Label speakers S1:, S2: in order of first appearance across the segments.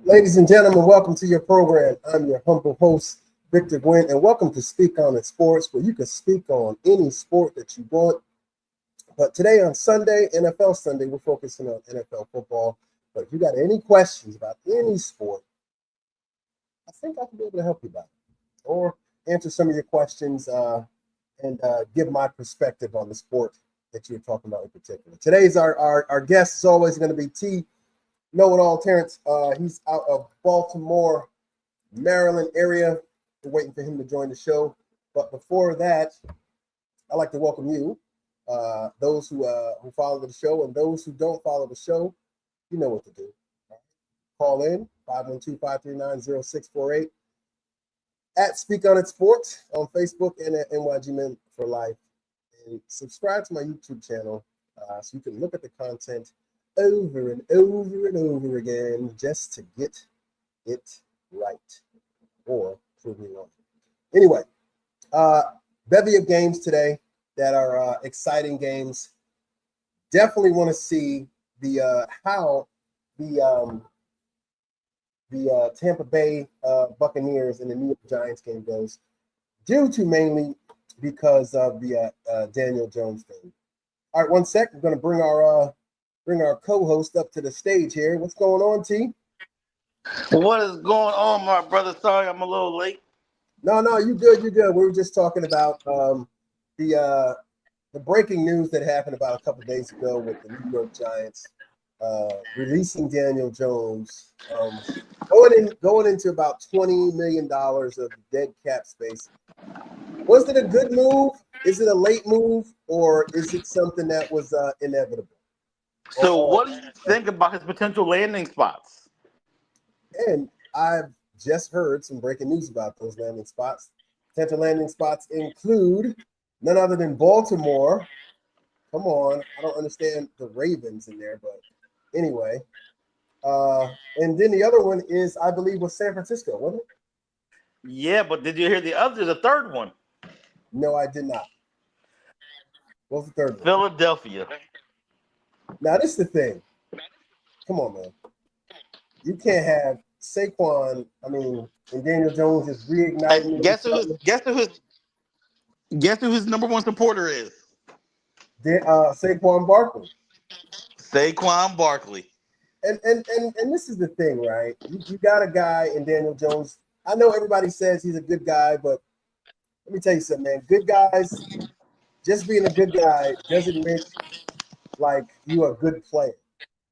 S1: Ladies and gentlemen, welcome to your program. I'm your humble host, Victor Gwynn, and welcome to Speak On in Sports, where you can speak on any sport that you want. But today on Sunday, NFL Sunday, we're focusing on NFL football. But if you got any questions about any sport, I think I can be able to help you about it, or answer some of your questions and give my perspective on the sport that you're talking about in particular. Today's our guest is always going to be T. Know-it-all Terrence. He's out of Baltimore, Maryland area. We're waiting for him to join the show. But before that, I'd like to welcome you, those who follow the show, and those who don't follow the show. You know what to do. Call in 512-539-0648 at Speak On It Sports on Facebook and at NYG Men for Life. And subscribe to my YouTube channel so you can look at the content over and over and over again just to get it right or prove me wrong. Anyway, bevy of games today that are exciting games. Definitely want to see the how the Tampa Bay Buccaneers and the New York Giants game goes, due to mainly because of the Daniel Jones thing. All right, one sec. We're going to bring our co-host up to the stage here. What's going on, T?
S2: What is going on, my brother? Sorry, I'm a little late.
S1: No, you good. We were just talking about the breaking news that happened about a couple of days ago with the New York Giants releasing Daniel Jones, going into about $20 million of dead cap space. Was it a good move? Is it a late move, or is it something that was inevitable?
S2: So what do you think about his potential landing spots?
S1: And I've just heard some breaking news about those landing spots. Potential landing spots include none other than Baltimore. Come on, I don't understand the Ravens in there, but anyway. And then the other one is, I believe, was San Francisco, wasn't it?
S2: Yeah, but did you hear the third one?
S1: No, I did not. What's the third one?
S2: Philadelphia.
S1: Now, this is the thing. Come on, man. You can't have Saquon, and Daniel Jones is reigniting.
S2: Hey, guess who his number one supporter is?
S1: Saquon Barkley.
S2: Saquon Barkley.
S1: And this is the thing, right? You got a guy in Daniel Jones. I know everybody says he's a good guy, but let me tell you something, man. Good guys, just being a good guy doesn't make like you a good player.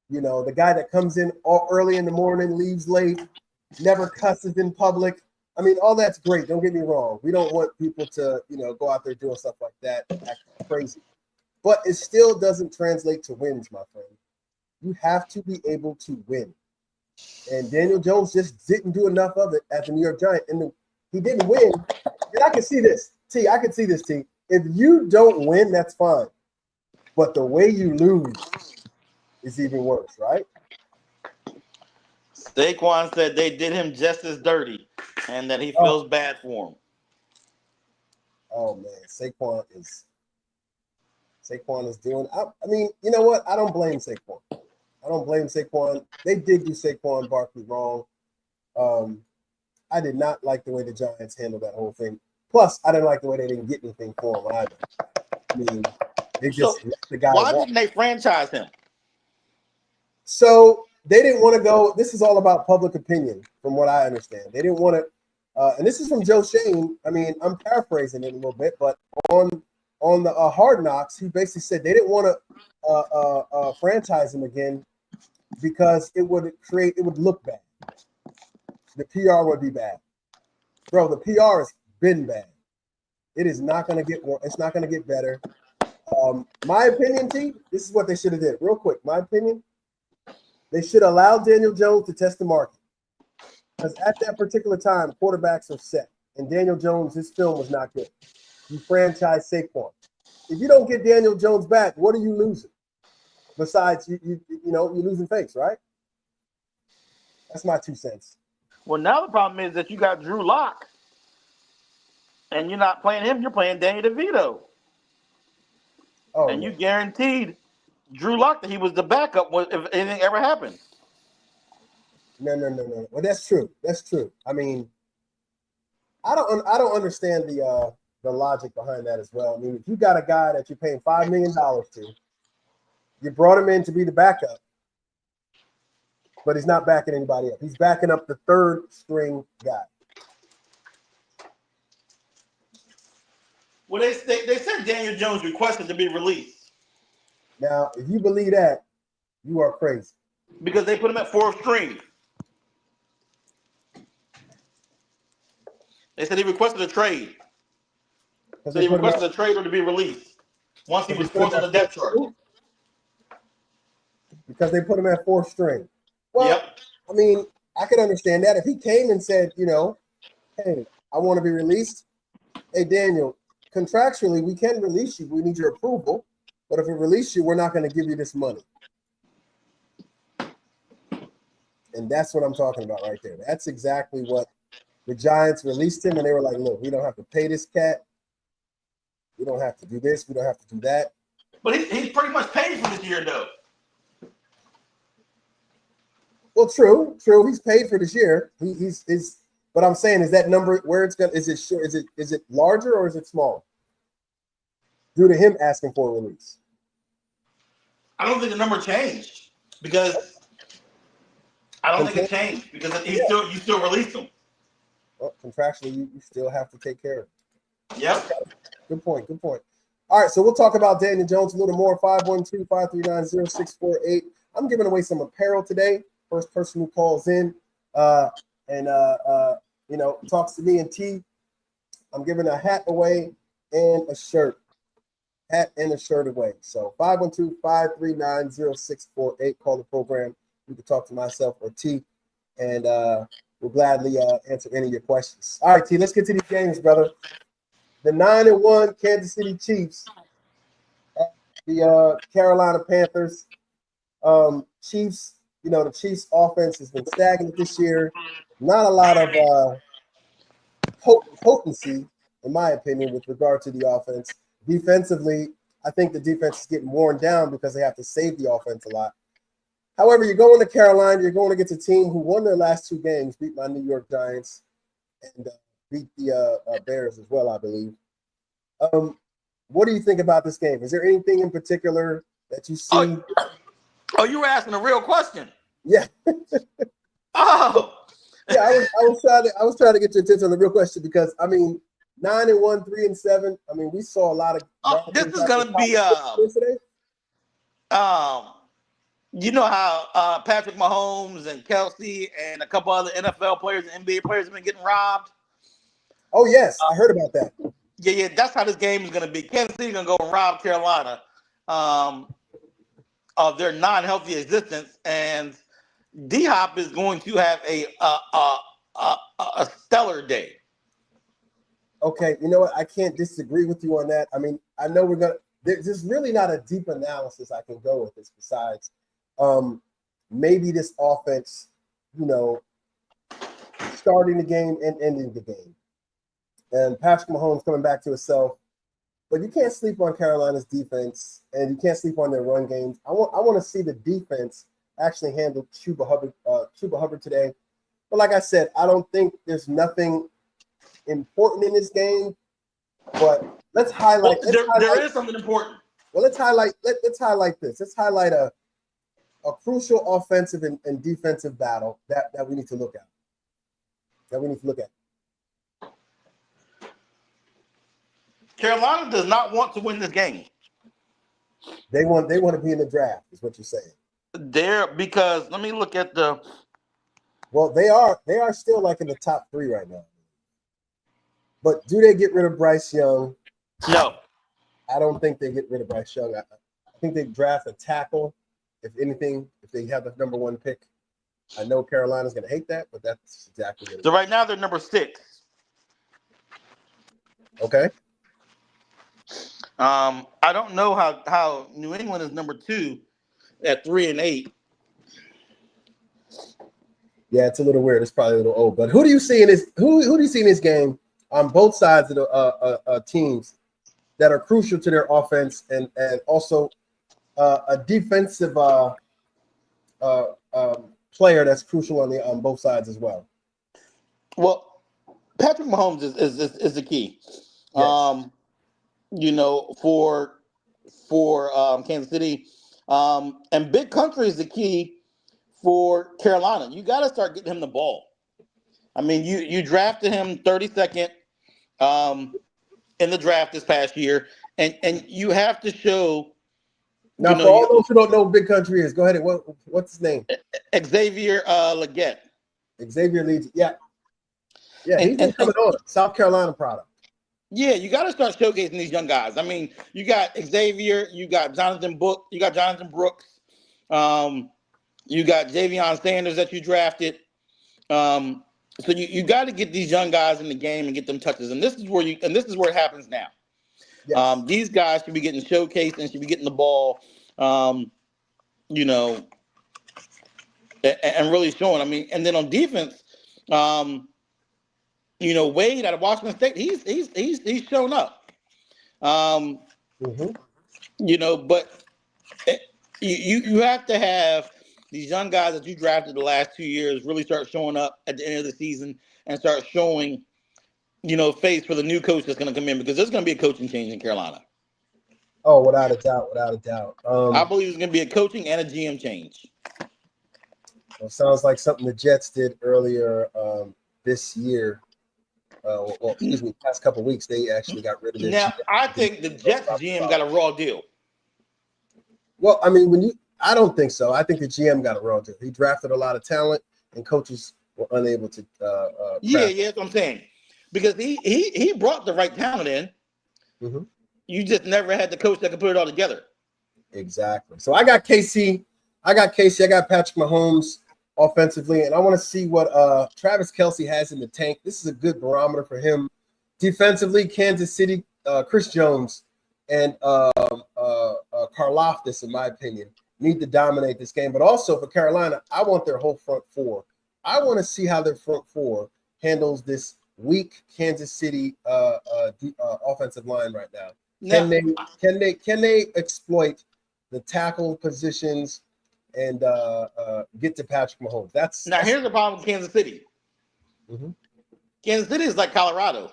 S1: You know, the guy that comes in all early in the morning, leaves late, never cusses in public. I mean, all that's great. Don't get me wrong. We don't want people to, go out there doing stuff like that, act crazy. But it still doesn't translate to wins, my friend. You have to be able to win. And Daniel Jones just didn't do enough of it as a New York Giant. And he didn't win. And I can see this, T. If you don't win, that's fine. But the way you lose is even worse, right?
S2: Saquon said they did him just as dirty and that he feels bad for him.
S1: Oh, man. Saquon is doing – I mean, you know what? I don't blame Saquon. They did do Saquon Barkley wrong. I did not like the way the Giants handled that whole thing. Plus, I didn't like the way they didn't get anything for him either. I mean, they just let the guy
S2: why
S1: walk.
S2: didn't they franchise him?
S1: So they didn't want to go. This is all about public opinion, from what I understand. They didn't want to, and this is from Joe Shane. I mean, I'm paraphrasing it a little bit, but on the Hard Knocks, he basically said they didn't want to franchise him again because it would look bad. The PR would be bad, bro. The PR has been bad. It is not going to get. It's not going to get better. My opinion, T. This is what they should have did. Real quick, my opinion. They should allow Daniel Jones to test the market. Because at that particular time, quarterbacks are set. And Daniel Jones, his film was not good. You franchise Saquon. If you don't get Daniel Jones back, what are you losing? Besides, you're losing face, right? That's my 2 cents.
S2: Well, now the problem is that you got Drew Lock, and you're not playing him. You're playing Danny DeVito.
S1: Oh,
S2: and you guaranteed Drew Lock that he was the backup if anything ever happened.
S1: No. Well, that's true. That's true. I mean, I don't understand the logic behind that as well. I mean, if you got a guy that you're paying $5 million to, you brought him in to be the backup, but he's not backing anybody up. He's backing up the third string guy.
S2: Well, they said Daniel Jones requested to be released.
S1: Now, if you believe that, you are crazy.
S2: Because they put him at fourth string. They said he requested a trade. So he requested a trade or to be released once he was fourth on the depth chart.
S1: Because they put him at fourth string. Well,
S2: yep.
S1: I mean, I could understand that. If he came and said, hey, I want to be released. Hey, Daniel, contractually, we can release you. We need your approval. But if we release you, we're not going to give you this money. And that's what I'm talking about right there. That's exactly what the Giants released him. And they were like, look, we don't have to pay this cat. We don't have to do this. We don't have to do that.
S2: But he's pretty much paid for this year, though.
S1: Well, true. He's paid for this year. He's but I'm saying, is that number where it's going? Is it larger or is it small? Due to him asking for a release.
S2: I don't think the number changed because it changed because you still release him.
S1: Well, contractually, you still have to take care of it.
S2: Yep.
S1: Good point. All right, so we'll talk about Daniel Jones a little more. 512-539-0648. I'm giving away some apparel today. First person who calls in and talks to me and T, I'm giving a hat away and a shirt. Hat and a shirt away. So 512-539-0648. Call the program. You can talk to myself or T, and we'll gladly answer any of your questions. All right, T, let's get to these games, brother. The 9-1 Kansas City Chiefs at the Carolina Panthers. Chiefs, the Chiefs offense has been stagnant this year. Not a lot of potency, in my opinion, with regard to the offense. Defensively, I think the defense is getting worn down because they have to save the offense a lot. However, you're going to Carolina, you're going against a team who won their last 2 games, beat my New York Giants, and beat the Bears as well, I believe. What do you think about this game? Is there anything in particular that you see?
S2: Oh, you were asking a real question.
S1: Yeah.
S2: Oh.
S1: Yeah, I was trying to get your attention on the real question because 9-1, 3-7. I mean, we saw a lot of.
S2: This is gonna be you know how Patrick Mahomes and Kelsey and a couple other NFL players and NBA players have been getting robbed.
S1: Oh yes, I heard about that.
S2: Yeah, that's how this game is gonna be. Kansas City gonna go and rob Carolina of their non-healthy existence, and D-Hop is going to have a stellar day.
S1: Okay, you know what? I can't disagree with you on that. I mean, I know there's really not a deep analysis I can go with this besides maybe this offense, starting the game and ending the game. And Patrick Mahomes coming back to himself. But you can't sleep on Carolina's defense, and you can't sleep on their run games. I want to see the defense actually handle Chuba Hubbard today. But like I said, I don't think there's nothing important in this game. But let's highlight.
S2: There is something important.
S1: Well, let's highlight this. Let's highlight a a crucial offensive and defensive battle that we need to look at.
S2: Carolina does not want to win this game.
S1: They want to be in the draft, is what you're saying.
S2: Because let me look at the.
S1: Well, they are still like in the top 3 right now. But do they get rid of Bryce Young?
S2: No.
S1: I don't think they get rid of Bryce Young. I think they draft a tackle, if anything, if they have the number 1 pick. I know Carolina's going to hate that, but that's exactly what it is.
S2: So right now they're number 6.
S1: Okay.
S2: I don't know how New England is number 2 at 3-8.
S1: Yeah, it's a little weird. It's probably a little old. But who do you see in this? Who do you see in this game on both sides of the teams that are crucial to their offense and also a defensive player that's crucial on both sides as well?
S2: Well, Patrick Mahomes is the key.
S1: Yes.
S2: For Kansas City, and Big Country is the key for Carolina. You got to start getting him the ball. I mean, you drafted him 32nd in the draft this past year, and you have to show.
S1: Now, for all those who don't know who Big Country is, go ahead. What's his name?
S2: Xavier Legette.
S1: Xavier Leeds. Yeah, he's been coming on. South Carolina product.
S2: Yeah, you got to start showcasing these young guys. I mean, you got Xavier, you got Jonathan Brooks, you got Javion Sanders that you drafted. So you got to get these young guys in the game and get them touches, and this is where it happens now. Yes. These guys should be getting showcased and should be getting the ball, and really showing. I mean, and then on defense, Wade out of Washington State, he's shown up. But you have to have these young guys that you drafted the last 2 years really start showing up at the end of the season and start showing, face for the new coach that's going to come in, because there's going to be a coaching change in Carolina.
S1: Oh, without a doubt.
S2: I believe it's going to be a coaching and a GM change.
S1: Well, sounds like something the Jets did earlier this year. Past couple of weeks, they actually got rid of their
S2: Now,
S1: GM.
S2: I think the Jets GM got a raw deal.
S1: Well, I mean, I don't think so. I think the GM got a raw deal. He drafted a lot of talent, and coaches were unable to.
S2: That's what I'm saying. Because he brought the right talent in. Mm-hmm. You just never had the coach that could put it all together.
S1: Exactly. So I got KC. I got Patrick Mahomes offensively, and I want to see what Travis Kelce has in the tank. This is a good barometer for him. Defensively, Kansas City, Chris Jones and Karlaftis, in my opinion, need to dominate this game. But also for Carolina, I want their whole front 4. I want to see how their front 4 handles this weak Kansas City offensive line right now. Can they exploit the tackle positions and get to Patrick Mahomes?
S2: Here's the problem with Kansas City. Mm-hmm. Kansas City is like Colorado.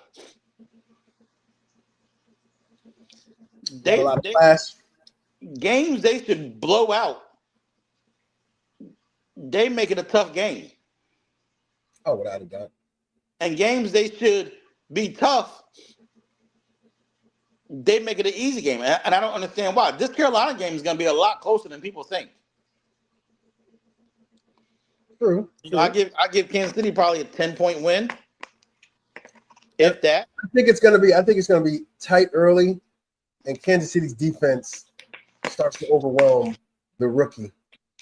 S2: Games they should blow out. They make it a tough game.
S1: Oh, without a doubt.
S2: And games they should be tough, they make it an easy game. And I don't understand why. This Carolina game is going to be a lot closer than people think.
S1: True.
S2: I give Kansas City probably a 10-point win, if that.
S1: I think it's going to be tight early, and Kansas City's defense starts to overwhelm the rookie.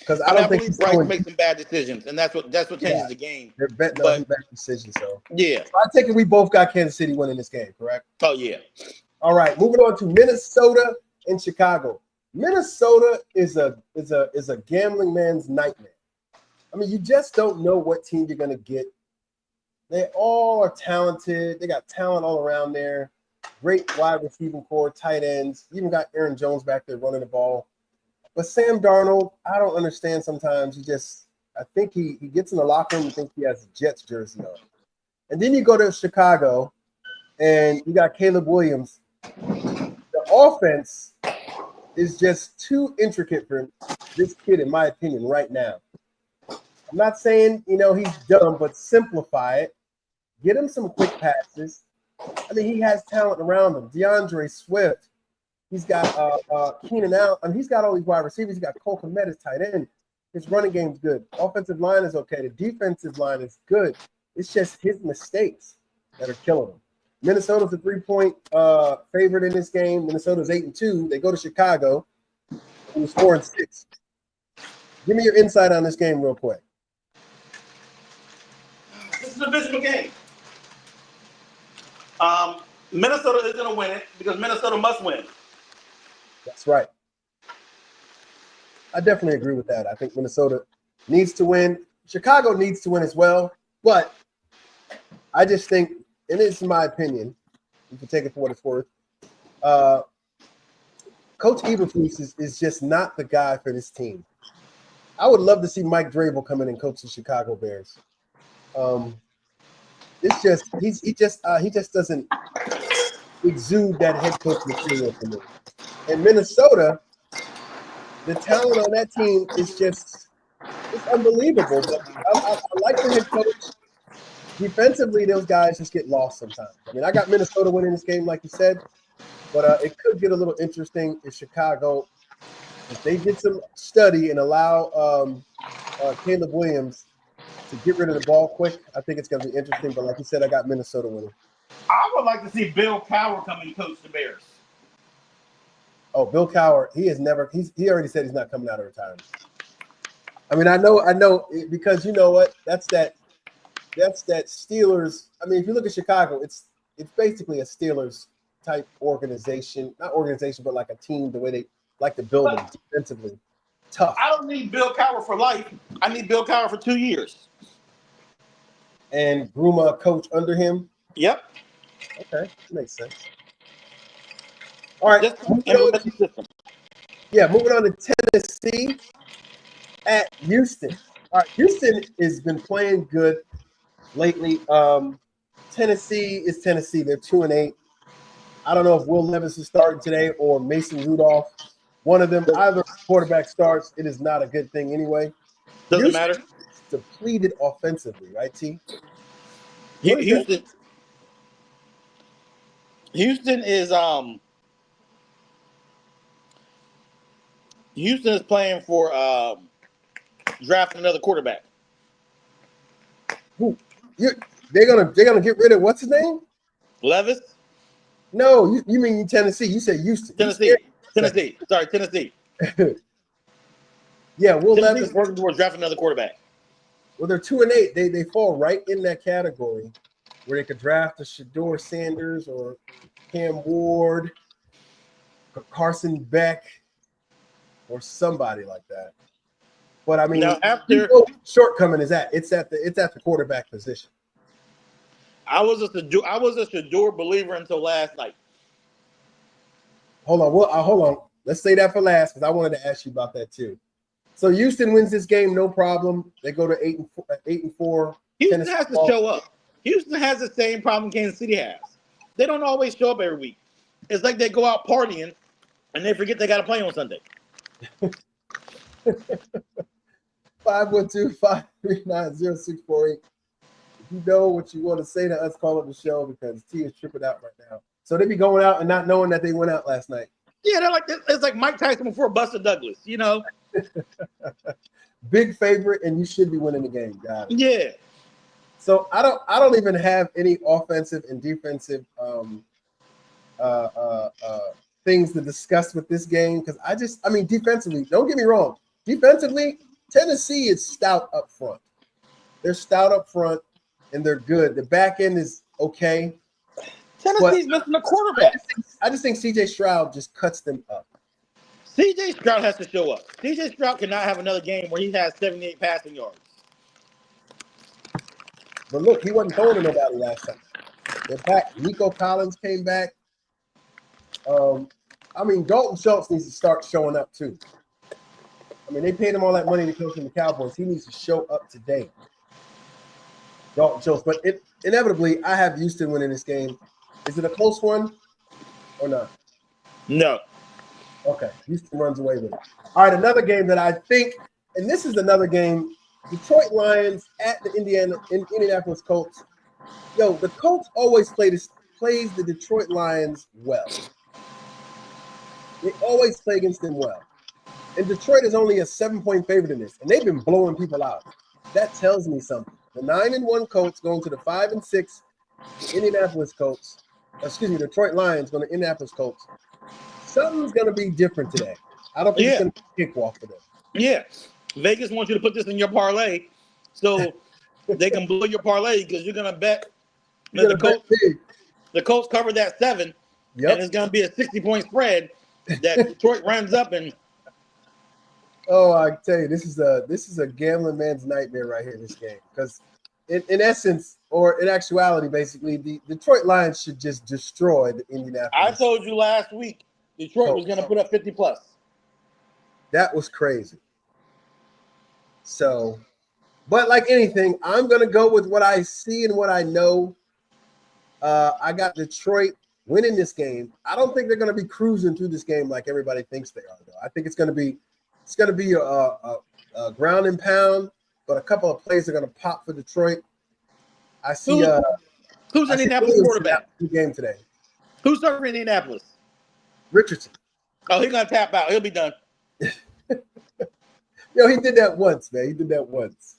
S1: Because I believe
S2: Bryce makes some bad decisions, and that's what changes the game.
S1: They're betting on bad decisions. So
S2: yeah,
S1: so I take it we both got Kansas City winning this game, correct?
S2: Oh yeah.
S1: All right, moving on to Minnesota and Chicago. Minnesota is a gambling man's nightmare. I mean, you just don't know what team you're going to get. They all are talented. They got talent all around there. Great wide receiving core, tight ends. You even got Aaron Jones back there running the ball. But Sam Darnold, I don't understand sometimes. I think he gets in the locker room and thinks he has a Jets jersey on. And then you go to Chicago, and you got Caleb Williams. The offense is just too intricate for him. this kid, in my opinion, right now. I'm not saying, he's dumb, but simplify it. Get him some quick passes. I mean, he has talent around him. DeAndre Swift. He's got Keenan Allen. I mean, he's got all these wide receivers. He's got Cole Kmet as tight end. His running game's good. Offensive line is okay. The defensive line is good. It's just his mistakes that are killing him. Minnesota's a 3-point favorite in this game. Minnesota's 8-2. They go to Chicago, who's 4-6. Give me your insight on this game real quick.
S2: This is a physical game. Minnesota is going to win it because Minnesota must win.
S1: That's right. I definitely agree with that. I think Minnesota needs to win. Chicago needs to win as well. But I just think, and it's my opinion, you can take it for what it's worth, Coach Eberflus is just not the guy for this team. I would love to see Mike Vrabel come in and coach the Chicago Bears. It's just he just doesn't exude that head coach material for me. And Minnesota, the talent on that team is just it's unbelievable. But I like the head coach. Defensively, those guys just get lost sometimes. I mean, I got Minnesota winning this game, like you said, but it could get a little interesting if Chicago, if they did some study and allow Caleb Williams to get rid of the ball quick. I think it's going to be interesting. But like you said, I got Minnesota winning.
S2: I would like to see Bill Cowher come and coach the Bears.
S1: Oh, Bill Cowher, he already said he's not coming out of retirement. I mean, I know because you know what? That's that Steelers. I mean, if you look at Chicago, it's basically a Steelers type organization, not organization, but like a team, the way they like to build them defensively. Tough.
S2: I don't need Bill Cowher for life. I need Bill Cowher for 2 years.
S1: And groom a coach under him.
S2: Yep.
S1: Okay, makes sense. All right.
S2: Moving
S1: on to Tennessee at Houston. All right, Houston has been playing good lately. Tennessee is Tennessee. They're 2-8. I don't know if Will Levis is starting today or Mason Rudolph. One of them, either quarterback starts. It is not a good thing anyway.
S2: Doesn't matter.
S1: Depleted offensively, right, T?
S2: Houston is Houston is playing for drafting another quarterback.
S1: Who? They're gonna get rid of what's his name?
S2: Levis?
S1: No, you mean Tennessee. You said Houston.
S2: Tennessee. Sorry, Tennessee.
S1: Yeah, Will Levis
S2: working towards drafting another quarterback.
S1: Well, they're 2-8. They fall right in that category where they could draft a Shedeur Sanders or Cam Ward, Carson Beck, or somebody like that. But I mean,
S2: now after
S1: shortcoming is at it's at the quarterback position.
S2: I was a Shedeur believer until last night.
S1: Hold on. Let's say that for last because I wanted to ask you about that too. So Houston wins this game, no problem. They go to 8-4.
S2: Houston has to show up. Houston has the same problem Kansas City has. They don't always show up every week. It's like they go out partying and they forget they got to play on Sunday.
S1: 512-539-0648. If you know what you want to say to us, call up the show because T is tripping out right now. So they be going out and not knowing that they went out last night.
S2: Yeah, it's like Mike Tyson before Buster Douglas, you know.
S1: Big favorite, and you should be winning the game, guys.
S2: Yeah.
S1: So I don't even have any offensive and defensive things to discuss with this game because I mean defensively, don't get me wrong. Defensively, Tennessee is stout up front. They're stout up front and they're good. The back end is okay.
S2: Tennessee's missing a quarterback.
S1: I just think CJ Stroud just cuts them up.
S2: CJ Stroud has to show up. CJ Stroud cannot have another game where he has 78 passing yards.
S1: But look, he wasn't throwing to nobody last time. They're back. Nico Collins came back. I mean, Dalton Schultz needs to start showing up too. I mean, they paid him all that money to coach in the Cowboys. He needs to show up today. Dalton Schultz. But inevitably, I have Houston winning this game. Is it a close one or not?
S2: No.
S1: Okay, Houston runs away with it. All right, another game that I think, and this is another game, Detroit Lions at the Indianapolis Colts. Yo, the Colts always plays the Detroit Lions well. They always play against them well. And Detroit is only a 7-point favorite in this, and they've been blowing people out. That tells me something. The 9-1 Colts going to the 5-6 Indianapolis Colts. Excuse me, Detroit Lions going to Indianapolis Colts. Something's going to be different today. I don't think it's going to be a cakewalk for them.
S2: Yeah. Vegas wants you to put this in your parlay so they can blow your parlay because you're going to bet that the Colts cover that 7, and it's going to be a 60-point spread that Detroit runs up and.
S1: Oh, I tell you, this is a gambling man's nightmare right here. This game, because in essence, or in actuality, basically, the Detroit Lions should just destroy the Indianapolis.
S2: I told you last week Detroit was going to put up 50+.
S1: That was crazy. So, but like anything, I'm going to go with what I see and what I know. I got Detroit winning this game. I don't think they're going to be cruising through this game like everybody thinks they are, though. I think it's going to be a ground and pound, but a couple of plays are going to pop for Detroit. I see.
S2: Who's Indianapolis quarterback?
S1: Game today.
S2: Who's starting Indianapolis?
S1: Richardson.
S2: Oh, he's going to tap out. He'll be done.
S1: Yo, he did that once, man. He did that once.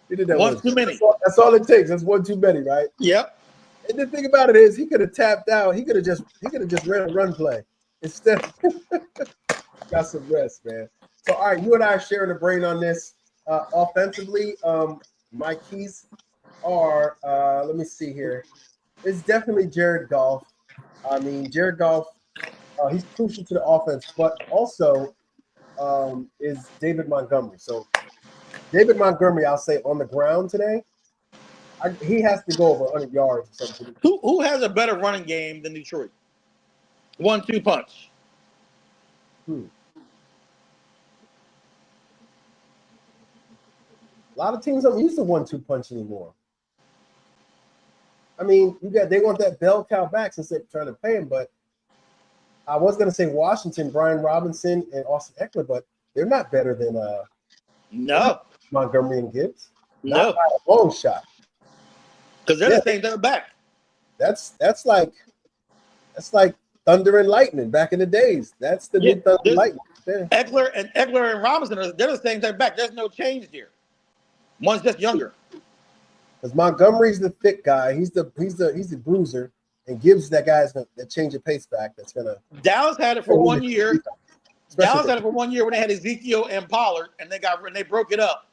S2: Once too many.
S1: That's all it takes. That's one too many, right?
S2: Yep.
S1: And the thing about it is, he could have tapped out. He could have just ran a run play instead. Got some rest, man. So, all right, you and I are sharing the brain on this. Offensively, my keys are, let me see here. It's definitely Jared Goff. I mean, Jared Goff, he's crucial to the offense, but also is David Montgomery. So, David Montgomery, I'll say on the ground today, he has to go over 100 yards or something.
S2: Who has a better running game than Detroit? 1-2 punch.
S1: A lot of teams don't use the 1-2 punch anymore. I mean, they want that bell cow back since they're trying to pay him. But I was going to say Washington, Brian Robinson, and Austin Eckler, but they're not better than Montgomery and Gibbs. Not by a long shot.
S2: Because they're the same they're back.
S1: That's like thunder and lightning back in the days. That's the new thunder and lightning.
S2: Eckler and Robinson they're the same they're back. There's no change there. One's just younger.
S1: Because Montgomery's the thick guy. He's the bruiser, and Gibbs that guy's that change of pace back. That's gonna.
S2: Dallas had it for 1 year. Dallas had it for 1 year when they had Ezekiel and Pollard, and they broke it up.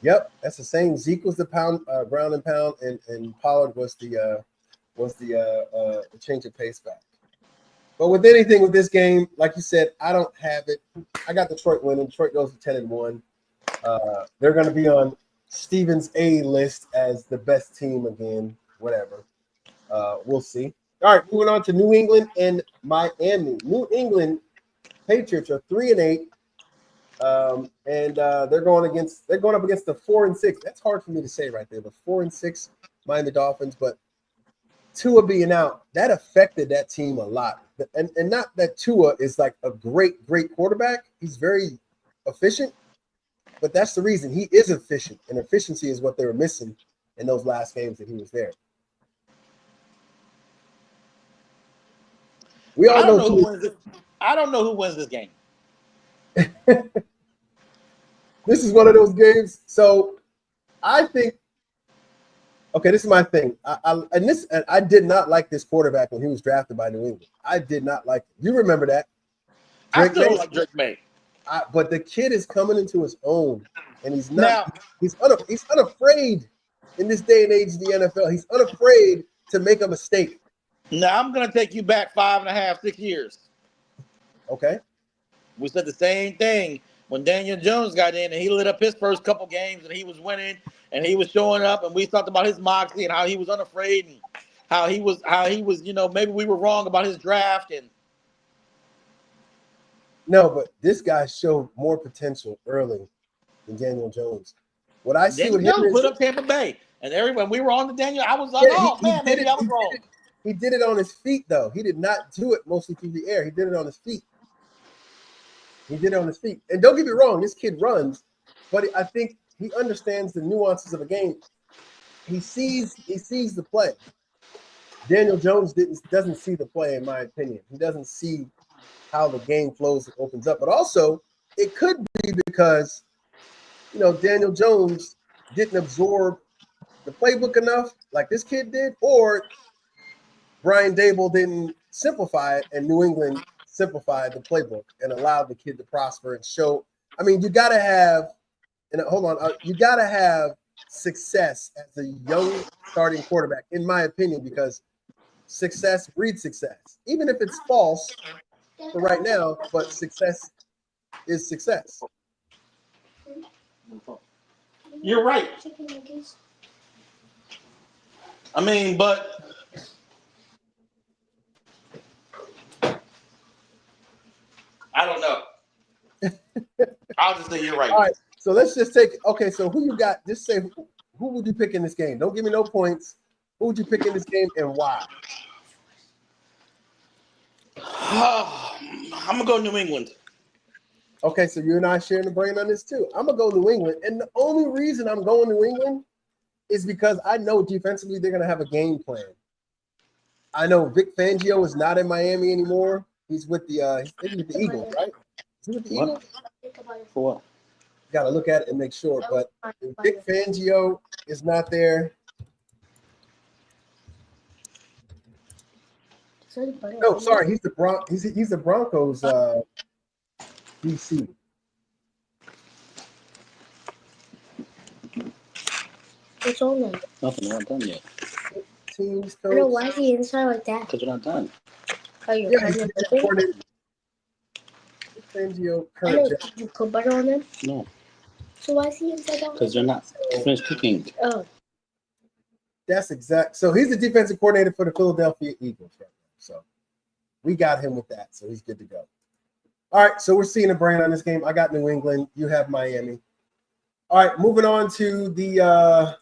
S1: Yep, that's the same. Zeke was the ground and pound, and Pollard was the change of pace back. But with anything with this game, like you said, I don't have it. I got Detroit winning. Detroit goes to 10-1. They're going to be on Steven's A list as the best team again. Whatever. We'll see. All right, moving on to New England and Miami. New England Patriots are 3-8. And they're going up against the 4-6. That's hard for me to say right there. The 4-6 Miami Dolphins, but Tua being out, that affected that team a lot. And not that Tua is like a great quarterback. He's very efficient, but that's the reason he is efficient. And efficiency is what they were missing in those last games that he was there.
S2: I don't know who wins this game.
S1: This is one of those games. So I think, okay, this is my thing. I did not like this quarterback when he was drafted by New England. I did not like him. You remember that?
S2: I still don't like Drake May.
S1: But the kid is coming into his own, and he's not. He's unafraid in this day and age of the NFL. He's unafraid to make a mistake.
S2: Now I'm gonna take you back 5.5, 6 years.
S1: Okay.
S2: We said the same thing when Daniel Jones got in and he lit up his first couple games and he was winning and he was showing up and we talked about his moxie and how he was unafraid and how he was, maybe we were wrong about his draft and.
S1: No, but this guy showed more potential early than Daniel Jones. What I see with him is
S2: put up Tampa Bay and everyone we were on the Daniel. I was like, maybe I was wrong.
S1: He did it on his feet though. He did not do it mostly through the air. He did it on his feet. He did it on his feet. And don't get me wrong, this kid runs, but I think he understands the nuances of a game. He sees the play. Daniel Jones doesn't see the play, in my opinion. He doesn't see how the game flows and opens up. But also, it could be because, Daniel Jones didn't absorb the playbook enough like this kid did, or Brian Dable didn't simplify it and New England simplified the playbook and allowed the kid to prosper and show. I mean, you got to have, and hold on, you got to have success as a young starting quarterback, in my opinion, because success breeds success, even if it's false for right now, but success is success.
S2: You're right. I mean, but I don't know. I'll just say you're right.
S1: All right, so let's just take. Okay, so who you got? Just say who would you pick in this game? Don't give me no points. Who would you pick in this game and why?
S2: I'm gonna go New England.
S1: Okay, so you and I sharing the brain on this too. I'm gonna go New England, and the only reason I'm going New England is because I know defensively they're gonna have a game plan. I know Vic Fangio is not in Miami anymore. He's with the Eagles, right? Is he with the Eagles?
S2: For what?
S1: Got to look at it and make sure. But Vic Fangio is not there. No, sorry, he's the Broncos DC.
S3: What's on them?
S2: Nothing. We're not done yet.
S1: Teams
S3: I
S1: coach.
S3: know, why is he inside like that?
S2: Because we're not done.
S3: Oh, you're
S1: Yeah, he's
S3: cutting
S1: the
S3: it.
S1: coordinator. Fangio
S3: I know,
S1: current.
S3: did you put butter on them?
S2: No.
S3: So why is he inside out?
S2: Because they're not finished cooking.
S3: Oh.
S1: That's exact. So he's the defensive coordinator for the Philadelphia Eagles right now. So we got him with that. So he's good to go. All right. So we're seeing a brain on this game. I got New England. You have Miami. All right. Moving on to the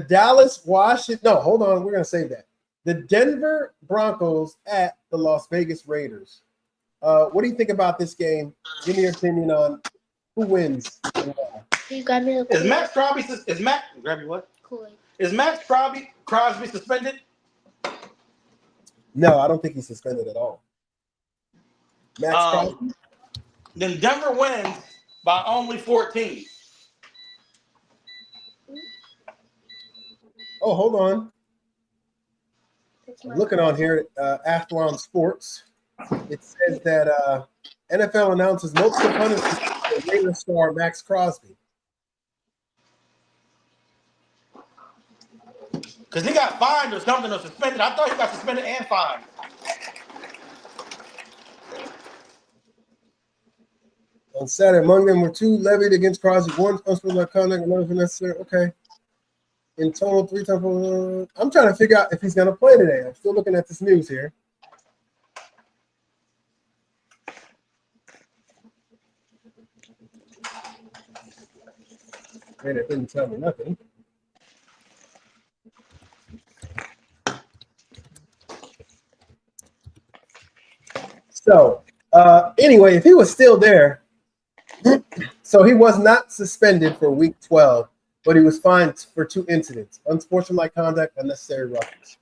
S1: Dallas Washington. No, hold on. We're going to save that. The Denver Broncos at the Las Vegas Raiders. What do you think about this game? Give me your opinion on who wins.
S3: You got me
S2: Is Matt Crosby? Grab your what?
S3: Kool-Aid.
S2: Is Matt Crosby suspended?
S1: No, I don't think he's suspended at all. Max Crosby?
S2: Then Denver wins by only 14.
S1: Oh, hold on. I'm looking on here at Athlon Sports. It says that NFL announces multiple punishments for Raiders star Max Crosby.
S2: Because he got fined or something or suspended. I thought he got suspended and fined.
S1: On Saturday, among them were 2 levied against Crosby, 1 unsportsmanlike conduct, another for necessary. Okay. In total, 3 times. I'm trying to figure out if he's going to play today. I'm still looking at this news here. Man, it didn't tell me nothing. So, anyway, if he was still there, so he was not suspended for week 12, but he was fined for 2 incidents: unsportsmanlike conduct, unnecessary roughness.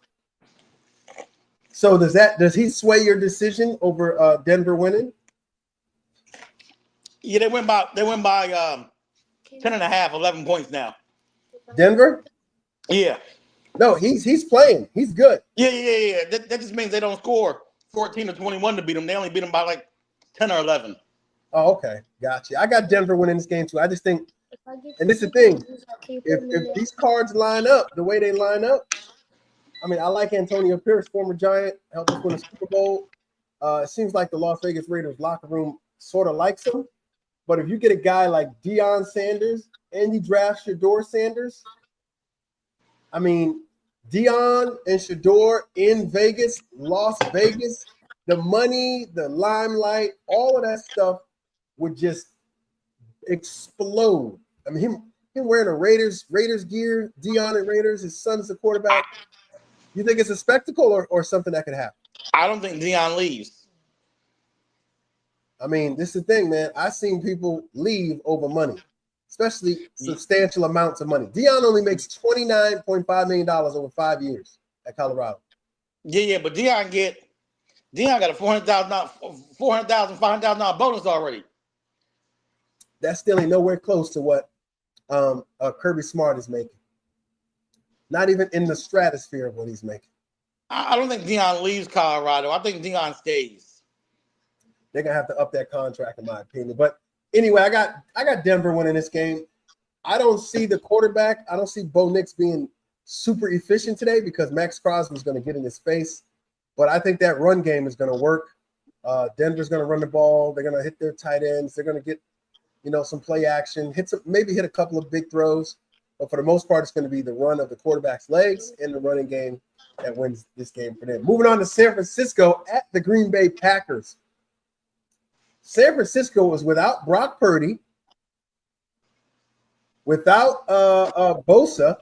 S1: So does he sway your decision over Denver winning?
S2: Yeah, they went by 10 and a half, 11 points now.
S1: Denver?
S2: Yeah.
S1: No, he's playing. He's good.
S2: Yeah. That just means they don't score 14 or 21 to beat them. They only beat them by like 10 or 11.
S1: Oh, okay. Gotcha. I got Denver winning this game too. I just think, and this is the thing, if these cards line up the way they line up, I mean, I like Antonio Pierce, former Giant, helped us win a Super Bowl. It seems like the Las Vegas Raiders locker room sort of likes him. But if you get a guy like Deion Sanders and you draft Shador Sanders, I mean, Deion and Shador in Vegas, Las Vegas, the money, the limelight, all of that stuff would just explode. I mean, him wearing a Raiders gear, Deion and Raiders, his son's the quarterback. You think it's a spectacle or something that could happen?
S2: I don't think Deion leaves.
S1: I mean, this is the thing, man. I've seen people leave over money, especially substantial amounts of money. Deion only makes $29.5 million over 5 years at Colorado.
S2: Yeah, but Deion got a $400,000, $500,000 bonus already.
S1: That still ain't nowhere close to what Kirby Smart is making. Not even in the stratosphere of what he's making.
S2: I don't think Deion leaves Colorado. I think Deion stays.
S1: They're gonna have to up that contract, in my opinion. But anyway, I got Denver winning this game. I don't see the quarterback. I don't see Bo Nix being super efficient today because Max Crosby's going to get in his face. But I think that run game is going to work. Denver's going to run the ball. They're going to hit their tight ends. They're going to get, some play action. Maybe hit a couple of big throws. But for the most part, it's going to be the run of the quarterback's legs and the running game that wins this game for them. Moving on to San Francisco at the Green Bay Packers. San Francisco was without Brock Purdy, without Bosa,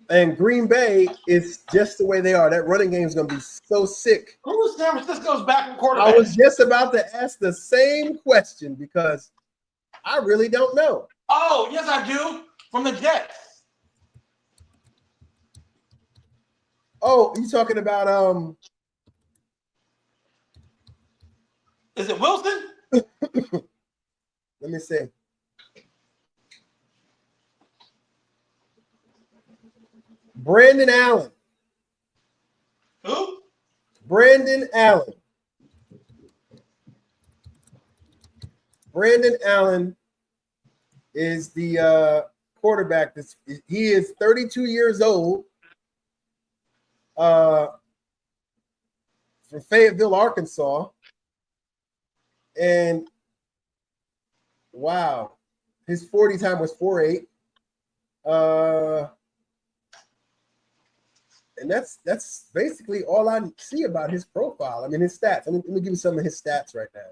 S1: and Green Bay is just the way they are. That running game is going to be so sick.
S2: Who is San Francisco's backup quarterback?
S1: I was just about to ask the same question because I really don't know.
S2: Oh, yes, I do. From the Jets.
S1: Oh, you talking about
S2: Is it Wilson?
S1: Let me see. Brandon Allen.
S2: Who?
S1: Brandon Allen. Brandon Allen is the quarterback. He is 32 years old. From Fayetteville, Arkansas. And wow, his 40 time was 4.8. And that's basically all I see about his profile. I mean, his stats. Let me give you some of his stats right now.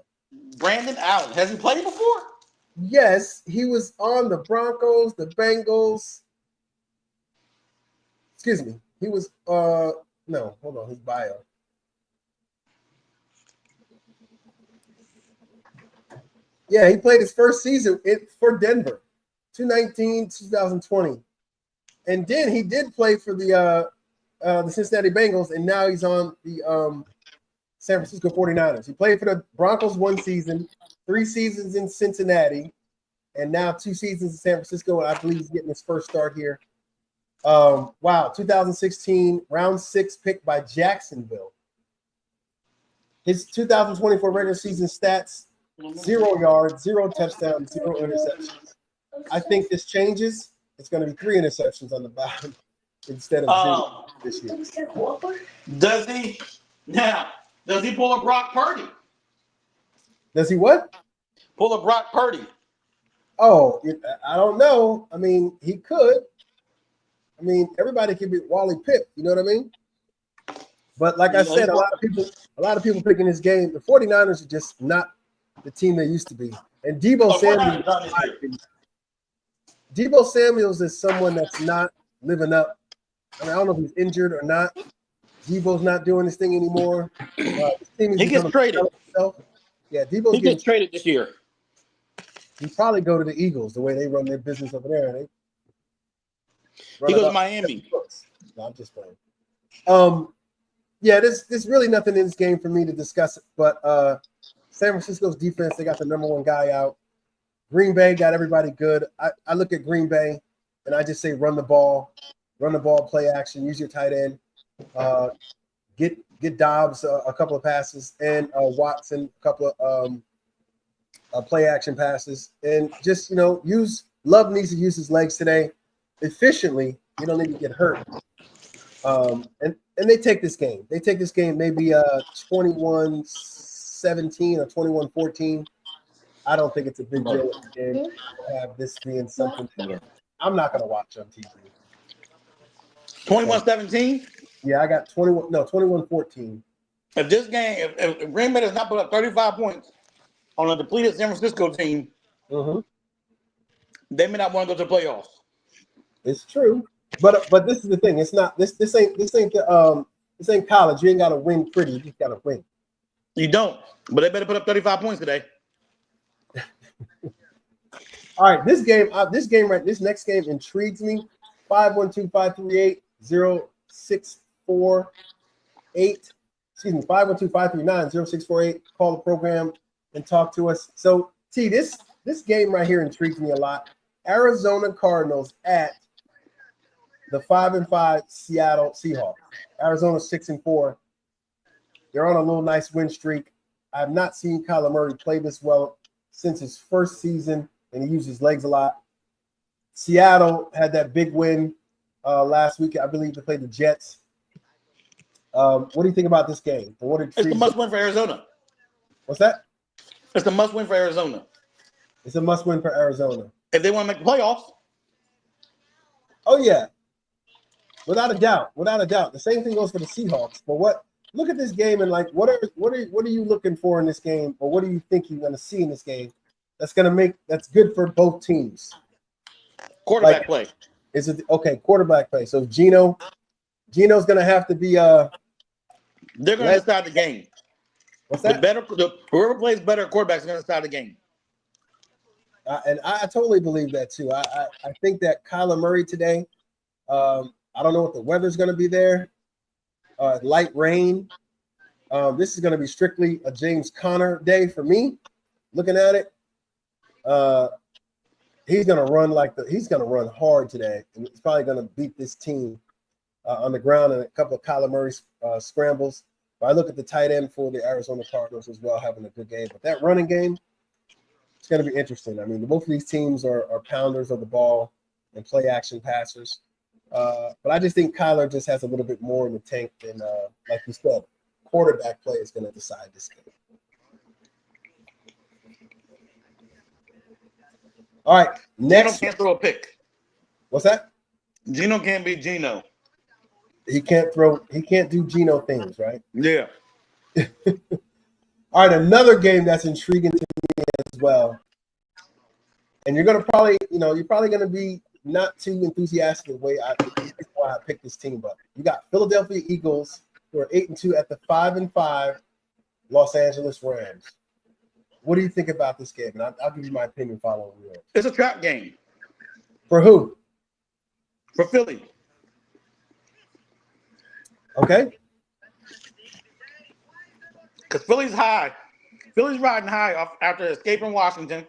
S2: Brandon Allen. Has he played before?
S1: Yes, he was on the Broncos, the Bengals. Excuse me. He was no, hold on, his bio. Yeah, he played his first season for Denver, 2019-2020. And then he did play for the Cincinnati Bengals, and now he's on the San Francisco 49ers. He played for the Broncos 1 season, 3 seasons in Cincinnati, and now 2 seasons in San Francisco, and I believe he's getting his first start here. Wow, 2016, round 6 pick by Jacksonville. His 2024 regular season stats, 0 yards, 0 touchdowns, 0 interceptions. I think this changes. It's going to be 3 interceptions on the bottom instead of 0 this year.
S2: Does he pull a Brock Purdy?
S1: Does he what?
S2: Pull a Brock Purdy.
S1: Oh, I don't know. I mean, he could. I mean, everybody can be Wally Pipp. You know what I mean? But like I said, a lot of people picking this game. The 49ers are just not the team they used to be. And Deebo Samuels is someone that's not living up. I mean, I don't know if he's injured or not. Deebo's not doing this thing anymore.
S2: He gets traded.
S1: Yeah,
S2: He gets traded this year.
S1: He'd probably go to the Eagles the way they run their business over there.
S2: He goes to Miami.
S1: No, I'm just playing. Yeah, there's really nothing in this game for me to discuss. But San Francisco's defense, they got the number 1 guy out. Green Bay got everybody good. I look at Green Bay and I just say run the ball, play action, use your tight end, get Dobbs a couple of passes and Watson a couple of play action passes, and just Love needs to use his legs today efficiently. You don't need to get hurt. And they take this game. They take this game maybe 21-17 or 21-14. I don't think it's a big deal to have this being something I'm not going to watch on TV.
S2: 21-17?
S1: Yeah, I got 21-14.
S2: If this game, if Green Bay does not put up 35 points on a depleted San Francisco team, they may not want to go to the playoffs.
S1: It's true. But this is the thing. It's not this ain't college. You ain't got to win pretty. You just got to win.
S2: You don't, but they better put up 35 points today.
S1: All right, this next game intrigues me. 512-538-0648. Excuse me, 512-539-0648. Call the program and talk to us. So, T, this game right here intrigues me a lot. Arizona Cardinals at the 5-5 Seattle Seahawks. Arizona 6-4. They're on a little nice win streak. I've not seen Kyler Murray play this well since his first season, and he used his legs a lot. Seattle had that big win last week. I believe they played the Jets. What do you think about this game?
S2: It's a must-win for Arizona.
S1: What's that?
S2: It's a must-win for Arizona.
S1: It's a must-win for Arizona.
S2: If they want to make the playoffs.
S1: Oh, yeah. Without a doubt. Without a doubt. The same thing goes for the Seahawks. But look at this game and like what are you looking for in this game, or what do you think you're gonna see in this game that's good for both teams?
S2: Quarterback play.
S1: Is it okay? Quarterback play. So Geno's gonna have to be they're
S2: gonna decide the game.
S1: What's that?
S2: Whoever plays better quarterback is gonna decide the game.
S1: And I totally believe that too. I think that Kyler Murray today, I don't know what the weather's gonna be there. Light rain. This is going to be strictly a James Conner day for me. Looking at it, he's going to run hard today, and he's probably going to beat this team on the ground in a couple of Kyler Murray scrambles. But I look at the tight end for the Arizona Cardinals as well, having a good game. But that running game, it's going to be interesting. I mean, both of these teams are pounders of the ball and play action passers. But I just think Kyler just has a little bit more in the tank than, like you said, quarterback play is going to decide this game. All right, next.
S2: Geno can't throw a pick.
S1: What's that?
S2: Geno can't be Geno.
S1: He can't do Geno things, right?
S2: Yeah.
S1: All right, another game that's intriguing to me as well. And you're going to probably going to be not too enthusiastic the way I picked this team, but you got Philadelphia Eagles, who are 8-2 at the 5-5 Los Angeles Rams. What do you think about this game? And I'll give you my opinion following yours.
S2: It's a trap game.
S1: For who?
S2: For Philly.
S1: Okay.
S2: Because Philly's high. Philly's riding high after escaping Washington.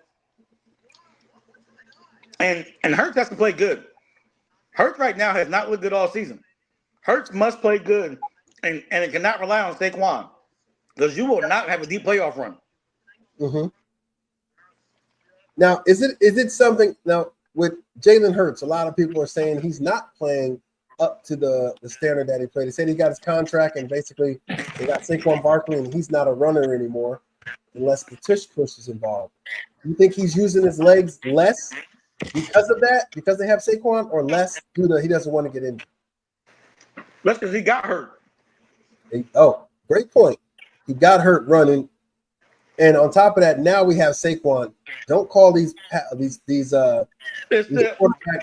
S2: And Hurts has to play good. Hurts right now has not looked good all season. Hurts must play good, and it cannot rely on Saquon, because you will not have a deep playoff run.
S1: Mm-hmm. Now, is it something now with Jalen Hurts? A lot of people are saying he's not playing up to the standard that he played. They said he got his contract, and basically they got Saquon Barkley, and he's not a runner anymore unless the tush push is involved. Do you think he's using his legs less because of that, because they have Saquon, or less due to he doesn't want to get injured?
S2: That's because he got hurt.
S1: Great point. He got hurt running, and on top of that, now we have Saquon. Don't call these quarterback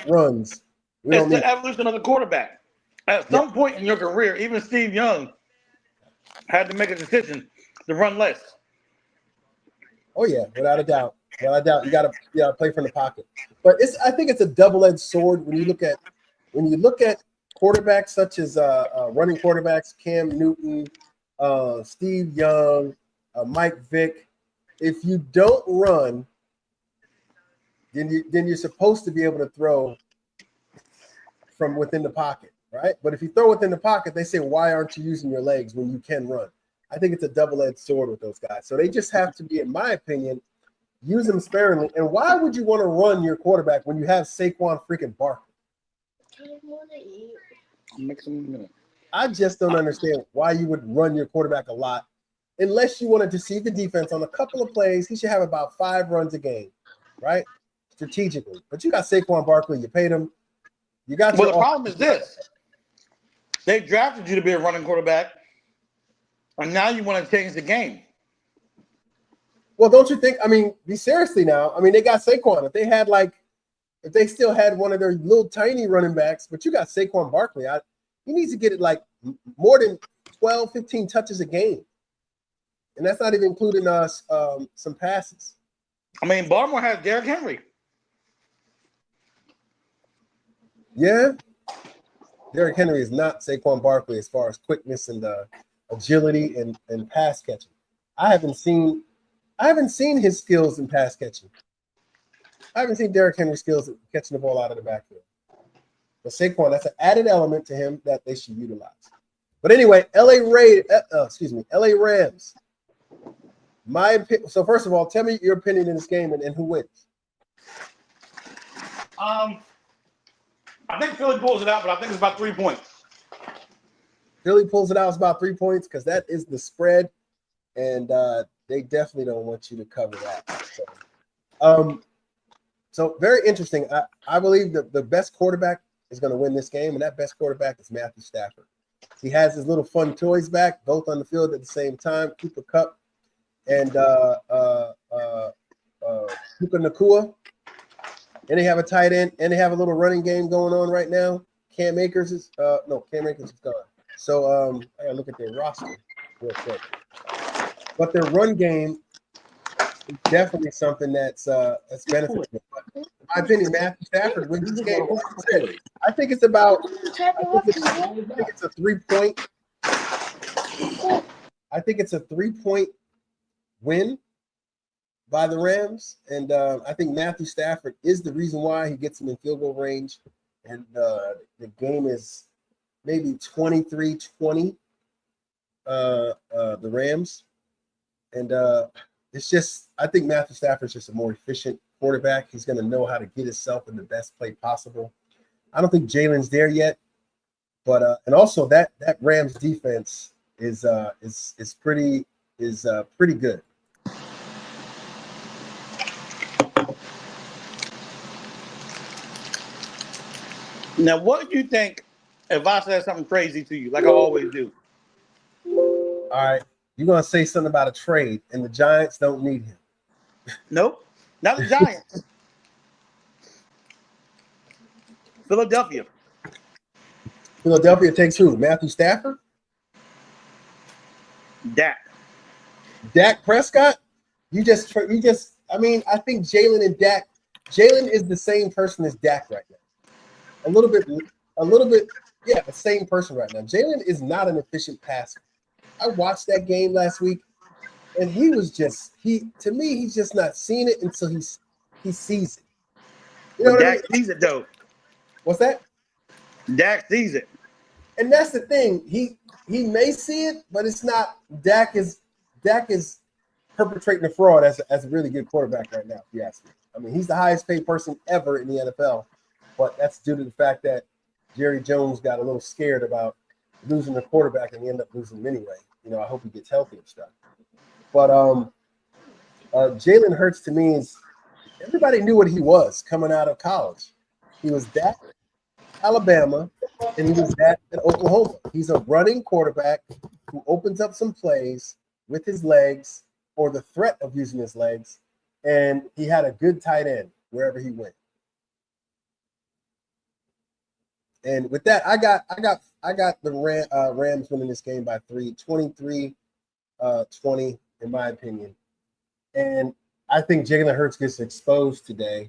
S1: runs.
S2: It's the evolution of the quarterback. At some point in your career, even Steve Young had to make a decision to run less.
S1: Oh yeah, without a doubt. Without a doubt, you gotta play from the pocket. But I think it's a double-edged sword when you look at quarterbacks such as running quarterbacks, Cam Newton, Steve Young, Mike Vick. If you don't run, then you're supposed to be able to throw from within the pocket, right? But if you throw within the pocket, they say, why aren't you using your legs when you can run? I think it's a double-edged sword with those guys. So they just have to be, in my opinion, use them sparingly. And why would you want to run your quarterback when you have Saquon freaking Barkley? I just don't understand why you would run your quarterback a lot unless you wanted to see the defense on a couple of plays. He should have about 5 runs a game, right? Strategically. But you got Saquon Barkley. You paid him. You got.
S2: Well, the problem is this. They drafted you to be a running quarterback, and now you want to change the game.
S1: Well, don't you think? I mean, be seriously now. I mean, they got Saquon. If they still had one of their little tiny running backs, but you got Saquon Barkley, he needs to get it like more than 12, 15 touches a game. and that's not even including some passes.
S2: I mean, Baltimore has Derrick Henry.
S1: Yeah, Derrick Henry is not Saquon Barkley as far as quickness and agility and pass catching. I haven't seen his skills in pass catching. I haven't seen Derrick Henry's skills at catching the ball out of the backfield. But Saquon, that's an added element to him that they should utilize. But anyway, LA Rams. So first of all, tell me your opinion in this game and who wins.
S2: I think Philly pulls it out, but I think it's about 3 points.
S1: Philly pulls it out, it's about 3 points because that is the spread, and they definitely don't want you to cover that. So very interesting. I believe that the best quarterback is going to win this game, and that best quarterback is Matthew Stafford. He has his little fun toys back, both on the field at the same time. Cooper Kupp and Puka Nakua. And they have a tight end, and they have a little running game going on right now. Cam Akers is gone. So I gotta look at their roster real quick. But their run game is definitely something that's beneficial. But in my opinion, Matthew Stafford wins this game. I think it's about a 3 point. I think it's a 3 point win by the Rams, and I think Matthew Stafford is the reason why he gets him in field goal range, and the game is maybe 23-20, the Rams, and it's just I think Matthew Stafford's just a more efficient quarterback. He's going to know how to get himself in the best play possible. I don't think Jalen's there yet, but and also that Rams defense is pretty good.
S2: Now, what do you think if I said something crazy to you, like I always do?
S1: All right, you're gonna say something about a trade, and the Giants don't need him.
S2: Nope, not the Giants. Philadelphia.
S1: Philadelphia takes who? Matthew Stafford? Dak Prescott? You just. I mean, I think Jalen and Dak. Jalen is the same person as Dak right now. A little bit, yeah, the same person right now. Jalen is not an efficient passer. I watched that game last week, and he's just not seeing it until he sees it. You know what I mean?
S2: Dak sees it though.
S1: What's that?
S2: Dak sees it.
S1: And that's the thing. He may see it, but it's not. Dak is perpetrating a fraud as a really good quarterback right now, if you ask me. I mean, he's the highest paid person ever in the NFL, but that's due to the fact that Jerry Jones got a little scared about losing the quarterback and he ended up losing him anyway. You know, I hope he gets healthy and stuff. But Jalen Hurts to me is everybody knew what he was coming out of college. He was that Alabama, and he was that in Oklahoma. He's a running quarterback who opens up some plays with his legs or the threat of using his legs, and he had a good tight end wherever he went. And with that, I got the Rams winning this game by 23-20, in my opinion. And I think Jalen Hurts gets exposed today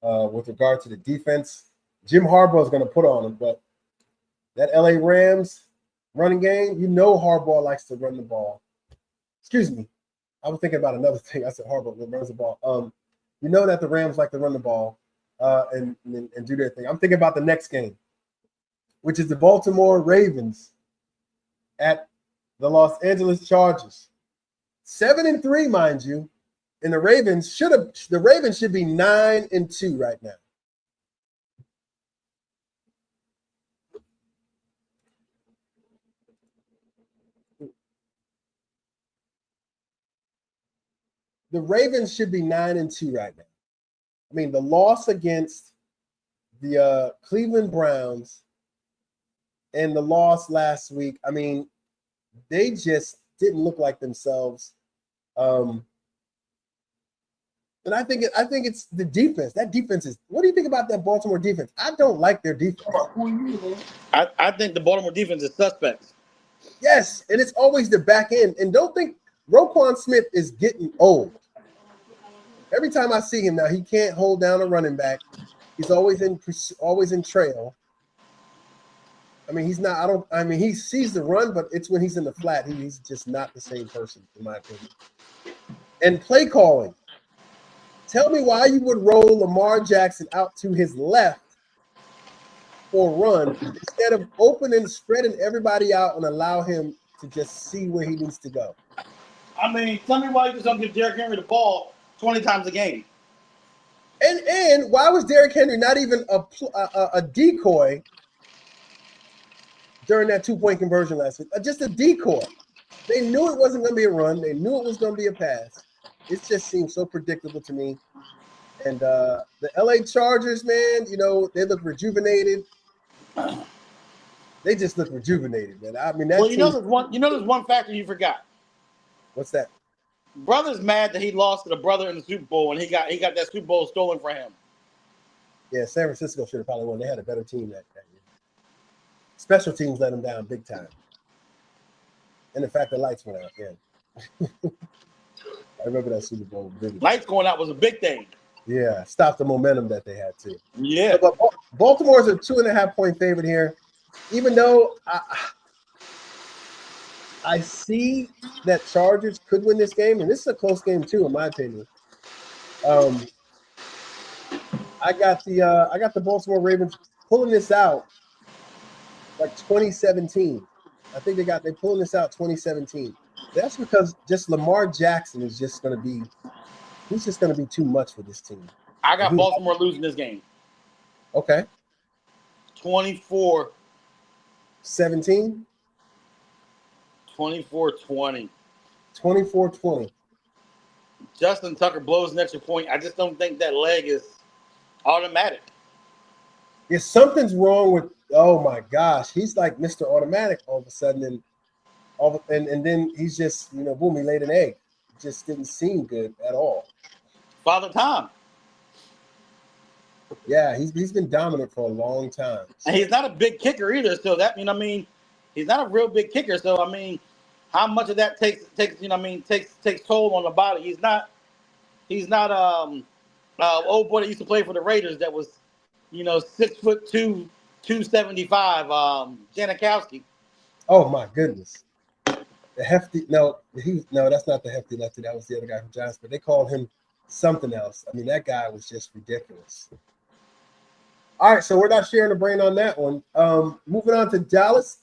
S1: with regard to the defense. Jim Harbaugh is going to put on him, but that LA Rams running game, you know Harbaugh likes to run the ball. Excuse me. I was thinking about another thing. I said Harbaugh runs the ball. You know that the Rams like to run the ball and do their thing. I'm thinking about the next game, which is the Baltimore Ravens at the Los Angeles Chargers. 7-3, mind you, and the Ravens should be 9-2 right now. The Ravens should be 9-2 right now. I mean, the loss against the Cleveland Browns and the loss last week, I mean, they just didn't look like themselves. And I think it's the defense. That defense is. What do you think about that Baltimore defense? I don't like their defense.
S2: I think the Baltimore defense is suspect.
S1: Yes, and it's always the back end. And don't think Roquan Smith is getting old. Every time I see him now, he can't hold down a running back. He's always in trail. I mean, he's not. He sees the run, but it's when he's in the flat. He's just not the same person, in my opinion. And play calling. Tell me why you would roll Lamar Jackson out to his left for a run instead of opening, spreading everybody out and allow him to just see where he needs to go.
S2: I mean, tell me why you just don't give Derrick Henry the ball 20 times a game.
S1: And why was Derrick Henry not even a decoy during that 2-point conversion last week? Just a decoy. They knew it wasn't going to be a run. They knew it was going to be a pass. It just seems so predictable to me. And the LA Chargers, man, you know, they look rejuvenated. They just look rejuvenated, man. I mean, that
S2: well, there's one factor you forgot.
S1: What's that?
S2: Brother's mad that he lost to the brother in the Super Bowl, and he got that Super Bowl stolen from him.
S1: Yeah, San Francisco should have probably won. They had a better team that year. Special teams let them down big time. And in fact, the lights went out again. I remember that Super Bowl vividly.
S2: Lights going out was a big thing.
S1: Yeah, stopped the momentum that they had too.
S2: Yeah.
S1: So, but Baltimore's a 2.5-point favorite here. Even though I see that Chargers could win this game, and this is a close game too, in my opinion. I got the Baltimore Ravens pulling this out like 2017. I think they pulling this out 2017. That's because just Lamar Jackson is just going to be too much for this team.
S2: I got Baltimore losing this game.
S1: Okay.
S2: 24-17. 24-20.
S1: 24-20.
S2: Justin Tucker blows an extra point. I just don't think that leg is automatic.
S1: If something's wrong with, oh my gosh, he's like Mr. Automatic all of a sudden, and then he's just, you know, boom, he laid an egg. It just didn't seem good at all.
S2: Father Time.
S1: Yeah, he's been dominant for a long time.
S2: And he's not a big kicker either. So that, you know what I mean, he's not a real big kicker. So I mean, how much of that takes you know what I mean, takes toll on the body. He's not old boy that used to play for the Raiders that was, you know, 6'2", 275, Janikowski.
S1: Oh my goodness. The hefty, no, that's not the hefty lefty. That was the other guy from Giants, but they called him something else. I mean, that guy was just ridiculous. All right, so we're not sharing the brain on that one. Moving on to Dallas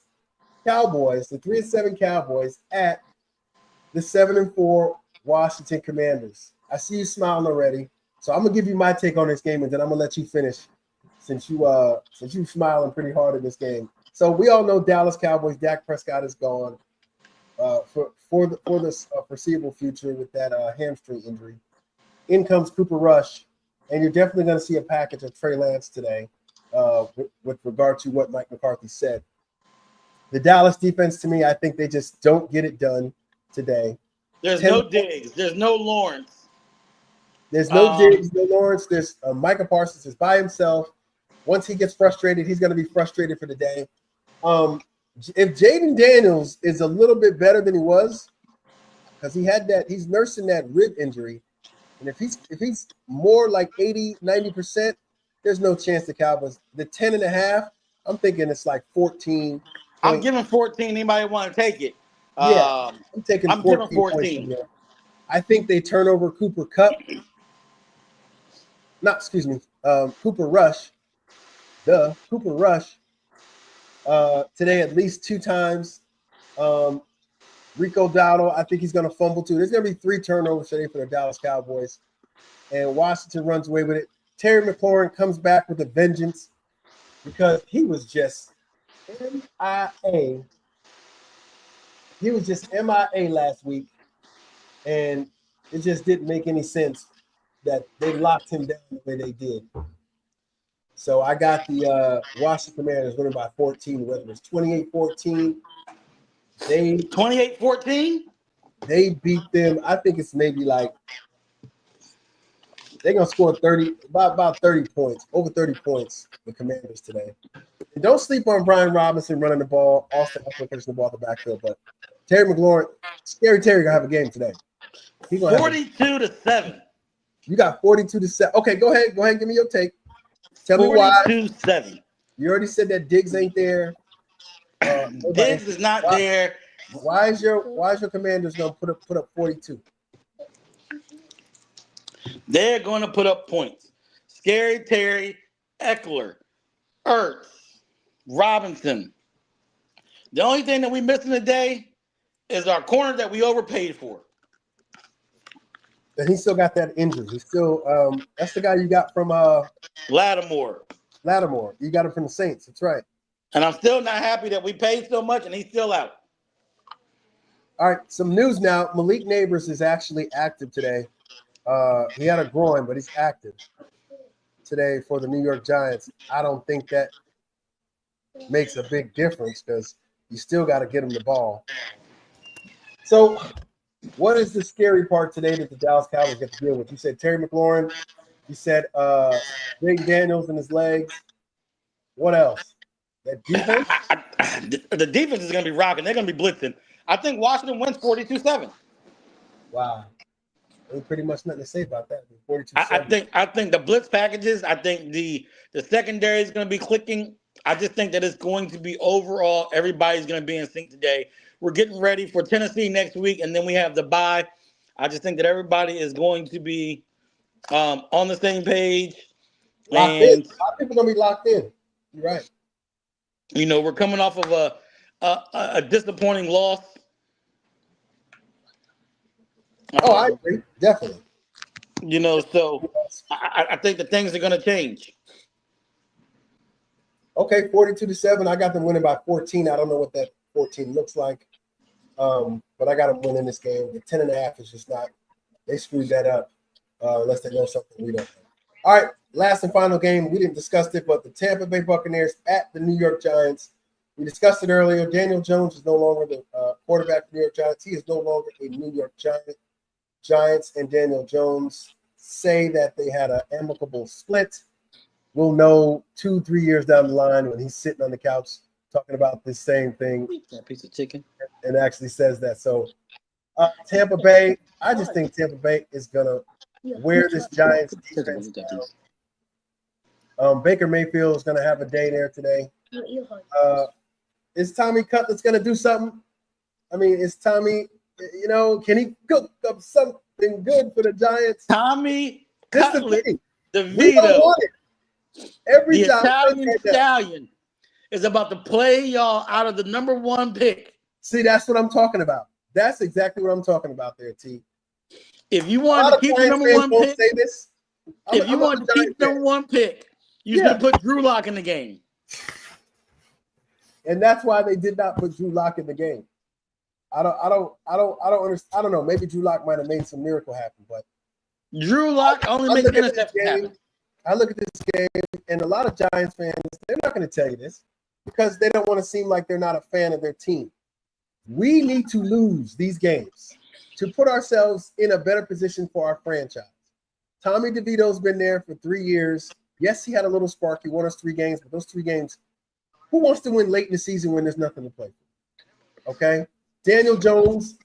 S1: Cowboys, the 3-7 Cowboys at the 7-4 Washington Commanders. I see you smiling already, so I'm gonna give you my take on this game, and then I'm gonna let you finish since you smiling pretty hard in this game. So we all know Dallas Cowboys. Dak Prescott is gone for the foreseeable future with that hamstring injury. In comes Cooper Rush, and you're definitely going to see a package of Trey Lance today with regard to what Mike McCarthy said. The Dallas defense, to me, I think they just don't get it done today.
S2: There's no Diggs. There's no Lawrence.
S1: There's no Diggs, no Lawrence. There's Micah Parsons is by himself. Once he gets frustrated, he's going to be frustrated for the day. If Jaden Daniels is a little bit better than he was, because he's nursing that rib injury, and if he's more like 80, 90%, there's no chance the Cowboys. The 10.5, I'm thinking it's like 14.
S2: I'm giving 14. Anybody want to take it?
S1: Yeah, I'm taking 14.
S2: Giving 14.
S1: I think they turn over Cooper Rush. Cooper Rush today at least 2 times. Rico Dowdle, I think he's going to fumble too. There's going to be 3 turnovers today for the Dallas Cowboys. And Washington runs away with it. Terry McLaurin comes back with a vengeance because he was just MIA. He was just MIA last week. And it just didn't make any sense that they locked him down the way they did. So I got the Washington Commanders winning by 14, whether it's 28-14.
S2: 28-14?
S1: They beat them. I think it's maybe like they're going to score 30, about 30 points, over 30 points, the Commanders today. And don't sleep on Brian Robinson running the ball, Austin Eckler catching the ball at the backfield, but Terry McLaurin, Scary Terry gonna have a game today. He gonna
S2: 42-7.
S1: You got 42-7. Okay, go ahead. Go ahead and give me your take. Tell me why.
S2: 42-7.
S1: You already said that Diggs ain't there.
S2: Diggs is not there.
S1: Why is your Commanders gonna put up 42?
S2: They're going to put up points. Scary Terry, Eckler, Ertz, Robinson. The only thing that we missing today is our corner that we overpaid for.
S1: And he still got that injury. He's still that's the guy you got from
S2: Lattimore.
S1: You got him from the Saints. That's right.
S2: And I'm still not happy that we paid so much and he's still out.
S1: All right, some news now. Malik Neighbors is actually active today. He had a groin, but he's active today for the New York Giants. I don't think that makes a big difference because you still got to get him the ball. So what is the scary part today that the Dallas Cowboys get to deal with? You said Terry McLaurin. You said Big Daniels in his legs. What else? That defense?
S2: The defense is going to be rocking. They're going to be blitzing. I think Washington wins 42-7.
S1: Wow. Ain't pretty much nothing to say about that. 42-7.
S2: I think the blitz packages, I think the secondary is going to be clicking. I just think that it's going to be overall, everybody's going to be in sync today. We're getting ready for Tennessee next week, and then we have the bye. I just think that everybody is going to be on the same page.
S1: Locked in. A lot of people are going to be locked in. You're right.
S2: You know, we're coming off of a disappointing loss.
S1: I agree. Definitely.
S2: You know, so I think that things are going to change.
S1: Okay, 42-7. I got them winning by 14. I don't know what that 14 looks like. But I got them winning this game. The 10.5 is just not. They screwed that up unless they know something we don't know. All right, last and final game. We didn't discuss it, but the Tampa Bay Buccaneers at the New York Giants. We discussed it earlier. Daniel Jones is no longer the quarterback of the New York Giants. He is no longer a New York Giant. Giants and Daniel Jones say that they had an amicable split. We'll know 2-3 years down the line when he's sitting on the couch talking about this same thing.
S2: That piece of chicken.
S1: And actually says that. So Tampa Bay, I just think Tampa Bay is going to wear this Giants defense down. Baker Mayfield is going to have a day there today. Is Tommy Cutler's going to do something? I mean, is Tommy, can he cook up something good for the Giants?
S2: Tommy Cutler,
S1: DeVito.
S2: The Italian Stallion is about to play y'all out of the number 1 pick.
S1: See, that's what I'm talking about. That's exactly what I'm talking about there, T.
S2: If you want to keep the number 1 pick, if you want to keep the number 1 pick, you're going to put Drew Lock in the game.
S1: And that's why they did not put Drew Lock in the game. I don't understand. I don't know. Maybe Drew Lock might have made some miracle happen, but
S2: Drew Lock only makes interceptions happen.
S1: I look at this game, and a lot of Giants fans, they're not going to tell you this because they don't want to seem like they're not a fan of their team. We need to lose these games to put ourselves in a better position for our franchise. Tommy DeVito's been there for 3 years. Yes, he had a little spark. He won us 3 games, but those 3 games, who wants to win late in the season when there's nothing to play for? Okay? Daniel Jones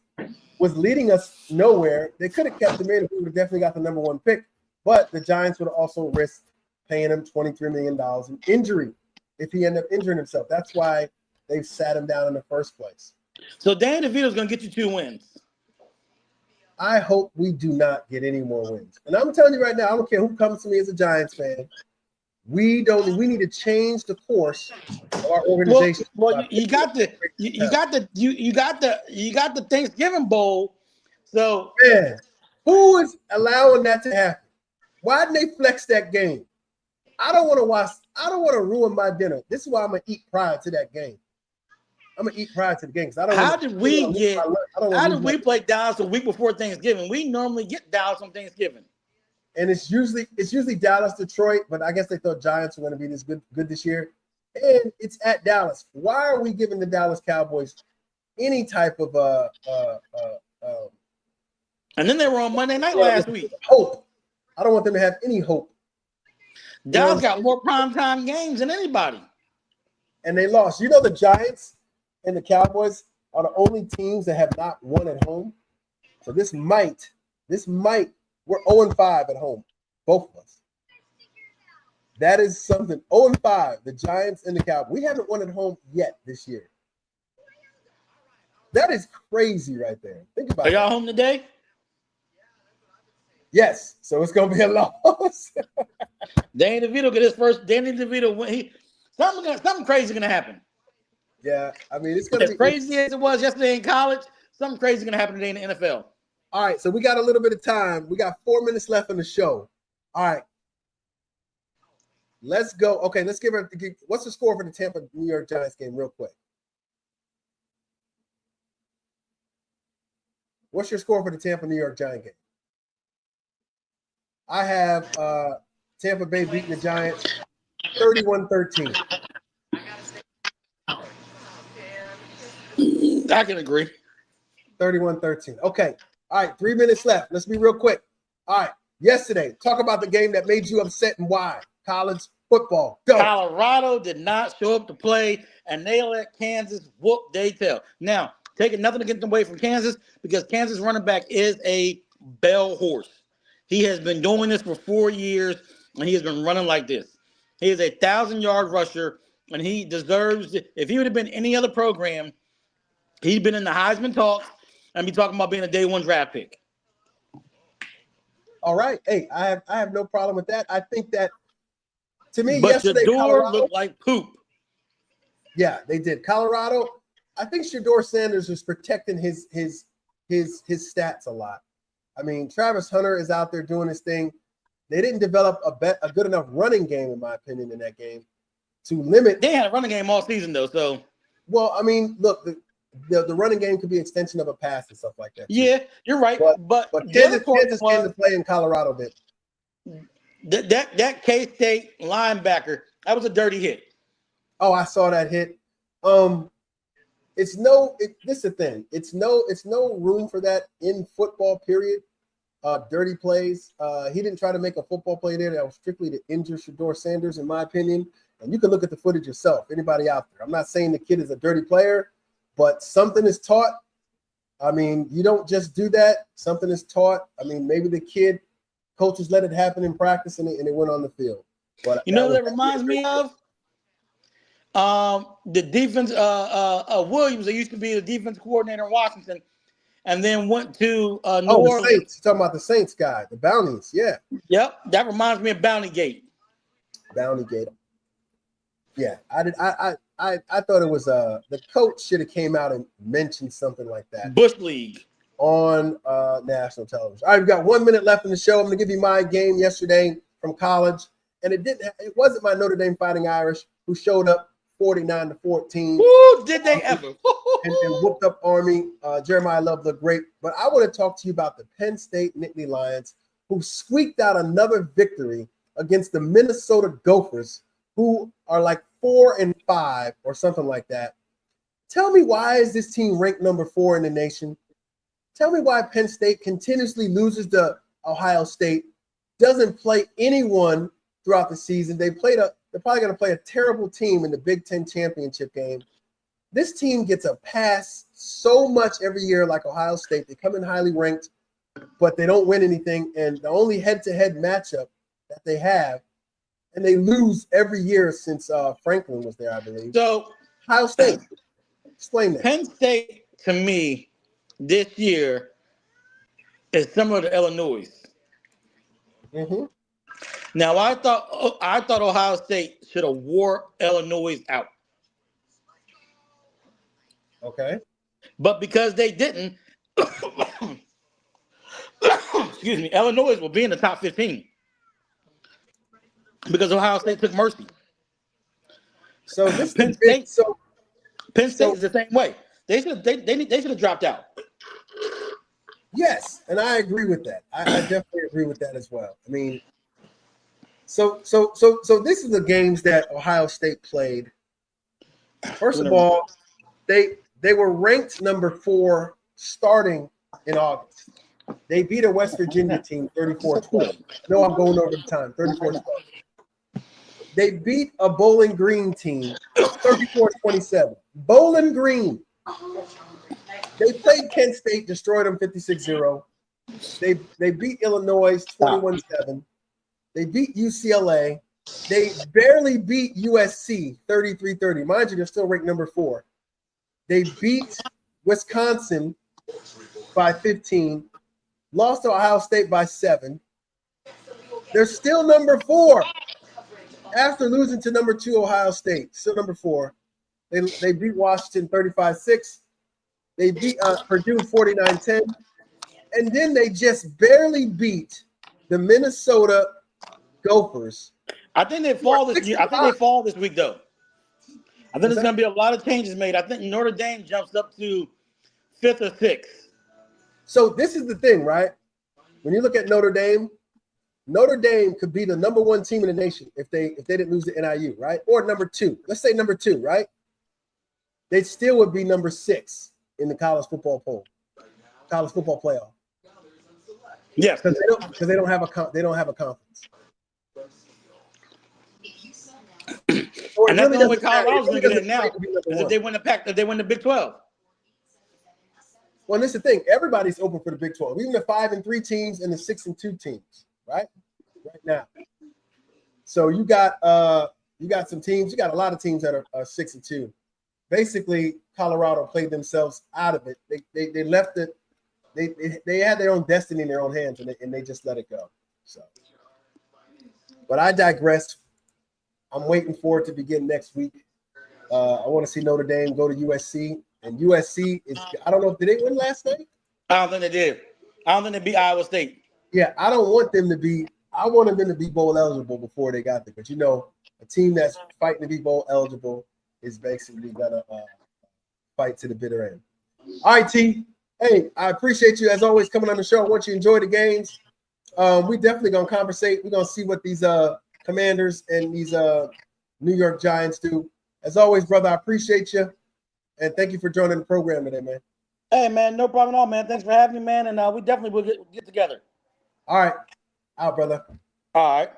S1: was leading us nowhere. They could have kept him in. We would have definitely got the number 1 pick, but the Giants would have also risked paying him $23 million in injury if he ended up injuring himself. That's why they sat him down in the first place.
S2: So Dan DeVito's going to get you 2 wins.
S1: I hope we do not get any more wins. And I'm telling you right now, I don't care who comes to me as a Giants fan. We need to change the course of our organization.
S2: Well, you got the Thanksgiving Bowl. So
S1: man, who is allowing that to happen? Why didn't they flex that game? I don't want to watch. I don't want to ruin my dinner. This is why I'm gonna eat prior to that game. I'm gonna eat prior to the game.
S2: How did we play Dallas a week before Thanksgiving? We normally get Dallas on Thanksgiving.
S1: And it's usually Dallas, Detroit, but I guess they thought Giants were going to be this good this year. And it's at Dallas. Why are we giving the Dallas Cowboys any type of
S2: and then they were on Monday night last week.
S1: Hope. I don't want them to have any hope.
S2: Dallas got more primetime games than anybody.
S1: And they lost. The Giants and the Cowboys, are the only teams that have not won at home. So this might, we're 0-5 at home, both of us. That is something. 0-5, the Giants and the Cowboys. We haven't won at home yet this year. That is crazy right there. Think about it.
S2: Are y'all home today?
S1: Yes. So it's going to be a loss.
S2: Danny DeVito get his first. Danny DeVito, something crazy going to happen.
S1: Yeah. I mean, it's going to
S2: As
S1: be
S2: crazy as it was yesterday in college, something crazy going to happen today in the NFL.
S1: All right. So we got a little bit of time. We got 4 minutes left in the show. All right. Let's go. Okay. Let's give her. What's the score for the Tampa New York Giants game real quick? What's your score for the Tampa New York Giant game? I have Tampa Bay beating the Giants 31-13.
S2: I can agree.
S1: 31-13. Okay. All right. 3 minutes left. Let's be real quick. All right. Yesterday, talk about the game that made you upset and why. College football. Go.
S2: Colorado did not show up to play, and they let Kansas whoop they tail. Now, taking nothing to get them away from Kansas, because Kansas running back is a bell horse. He has been doing this for 4 years, and he has been running like this. He is a 1,000-yard rusher, and he deserves it. If he would have been any other program, he'd been in the Heisman talks and be talking about being a day one draft pick.
S1: All right. Hey, I have no problem with that. I think that, to me,
S2: But
S1: yesterday,
S2: Shador
S1: Colorado
S2: looked like poop.
S1: Yeah, they did. Colorado, I think Shador Sanders was protecting his stats a lot. I mean, Travis Hunter is out there doing his thing. They didn't develop a good enough running game, in my opinion, in that game to limit.
S2: They had a running game all season, though. So,
S1: well, I mean, look, the running game could be an extension of a pass and stuff like that. Too.
S2: Yeah, you're right. But
S1: Kansas came to play in Colorado bit.
S2: That K-State linebacker, that was a dirty hit.
S1: Oh, I saw that hit. This is the thing. It's no room for that in football, period. Dirty plays. He didn't try to make a football play there. That was strictly to injure Shador Sanders, in my opinion. And you can look at the footage yourself, anybody out there. I'm not saying the kid is a dirty player, but something is taught. I mean, you don't just do that. Something is taught. I mean, maybe the coaches let it happen in practice and it went on the field. But
S2: you know what that reminds me of? The defense, Williams, that used to be the defense coordinator in Washington, and then went to New Orleans.
S1: The Saints. You're talking about the Saints guy, the Bounties, yeah.
S2: Yep, that reminds me of Bounty Gate.
S1: Bounty Gate. Yeah, I thought it was the coach should have came out and mentioned something like that.
S2: Bush League
S1: on national television. All right, we've got 1 minute left in the show. I'm going to give you my game yesterday from college, and it wasn't my Notre Dame Fighting Irish who showed up 49-14.
S2: Woo, did they ever?
S1: and whooped up Army. Jeremiah Love looked great. But I want to talk to you about the Penn State Nittany Lions, who squeaked out another victory against the Minnesota Gophers, who are like 4-5 or something like that. Tell me, why is this team ranked number 4 in the nation? Tell me why Penn State continuously loses to Ohio State, doesn't play anyone throughout the season. They're probably going to play a terrible team in the Big Ten championship game. This team gets a pass so much every year, like Ohio State. They come in highly ranked, but they don't win anything. And the only head-to-head matchup that they have, and they lose every year since Franklin was there, I believe.
S2: So,
S1: Ohio State, explain that.
S2: Penn State, to me, this year is similar to Illinois.
S1: Mm-hmm.
S2: Now, I thought Ohio State should have wore Illinois out.
S1: Okay.
S2: But because they didn't, excuse me, Illinois will be in the top 15 because Ohio State took mercy.
S1: So this
S2: Penn State is the same way. They should have dropped out.
S1: Yes, and I agree with that. I definitely agree with that as well. I mean, so this is the games that Ohio State played. First of all, they were ranked number 4 starting in August. They beat a West Virginia team 34-12. No, I'm going over the time, 34-12. They beat a Bowling Green team 34-27. Bowling Green. They played Kent State, destroyed them 56-0. They beat Illinois 21-7. They beat UCLA. They barely beat USC 33-30. Mind you, they're still ranked number 4. They beat Wisconsin by 15. Lost to Ohio State by 7. They're still number 4 after losing to number 2 Ohio State. Still number 4. They beat Washington 35-6. They beat Purdue 49-10. And then they just barely beat the Minnesota Gophers.
S2: I think they fall this year. I think they fall this week, though. I think there's going to be a lot of changes made. I think Notre Dame jumps up to 5th or 6th.
S1: So this is the thing, right? When you look at Notre Dame could be the number 1 team in the nation if they didn't lose to NIU, right? Or number 2. Let's say number 2, right? They still would be number 6 in the college football poll, college football playoff.
S2: Yes,
S1: because they don't have a conference.
S2: And that's the only way Colorado's going to get in now is if they win the Big 12.
S1: Well, this is the thing. Everybody's open for the Big 12, even the 5-3 teams and the 6-2 teams, right? Right now. So you got some teams. You got a lot of teams that are 6-2. Basically, Colorado played themselves out of it. They left it. They had their own destiny in their own hands, and they just let it go. So, but I digress. I'm waiting for it to begin next week. I want to see Notre Dame go to USC, and USC is. I don't know. Did they win last night?
S2: I don't think they did. I don't think they beat Iowa State.
S1: Yeah, I don't want them to be. I wanted them to be bowl eligible before they got there, but a team that's fighting to be bowl eligible is basically gonna fight to the bitter end. All right, T. Hey, I appreciate you as always coming on the show. Once you enjoy the games, we definitely gonna conversate. We're gonna see what these Commanders and these New York Giants do. As always, brother, I appreciate you, and thank you for joining the program today, man.
S2: Hey, man, no problem at all, man. Thanks for having me, man, and we definitely will get together.
S1: All right, out, brother.
S2: All right.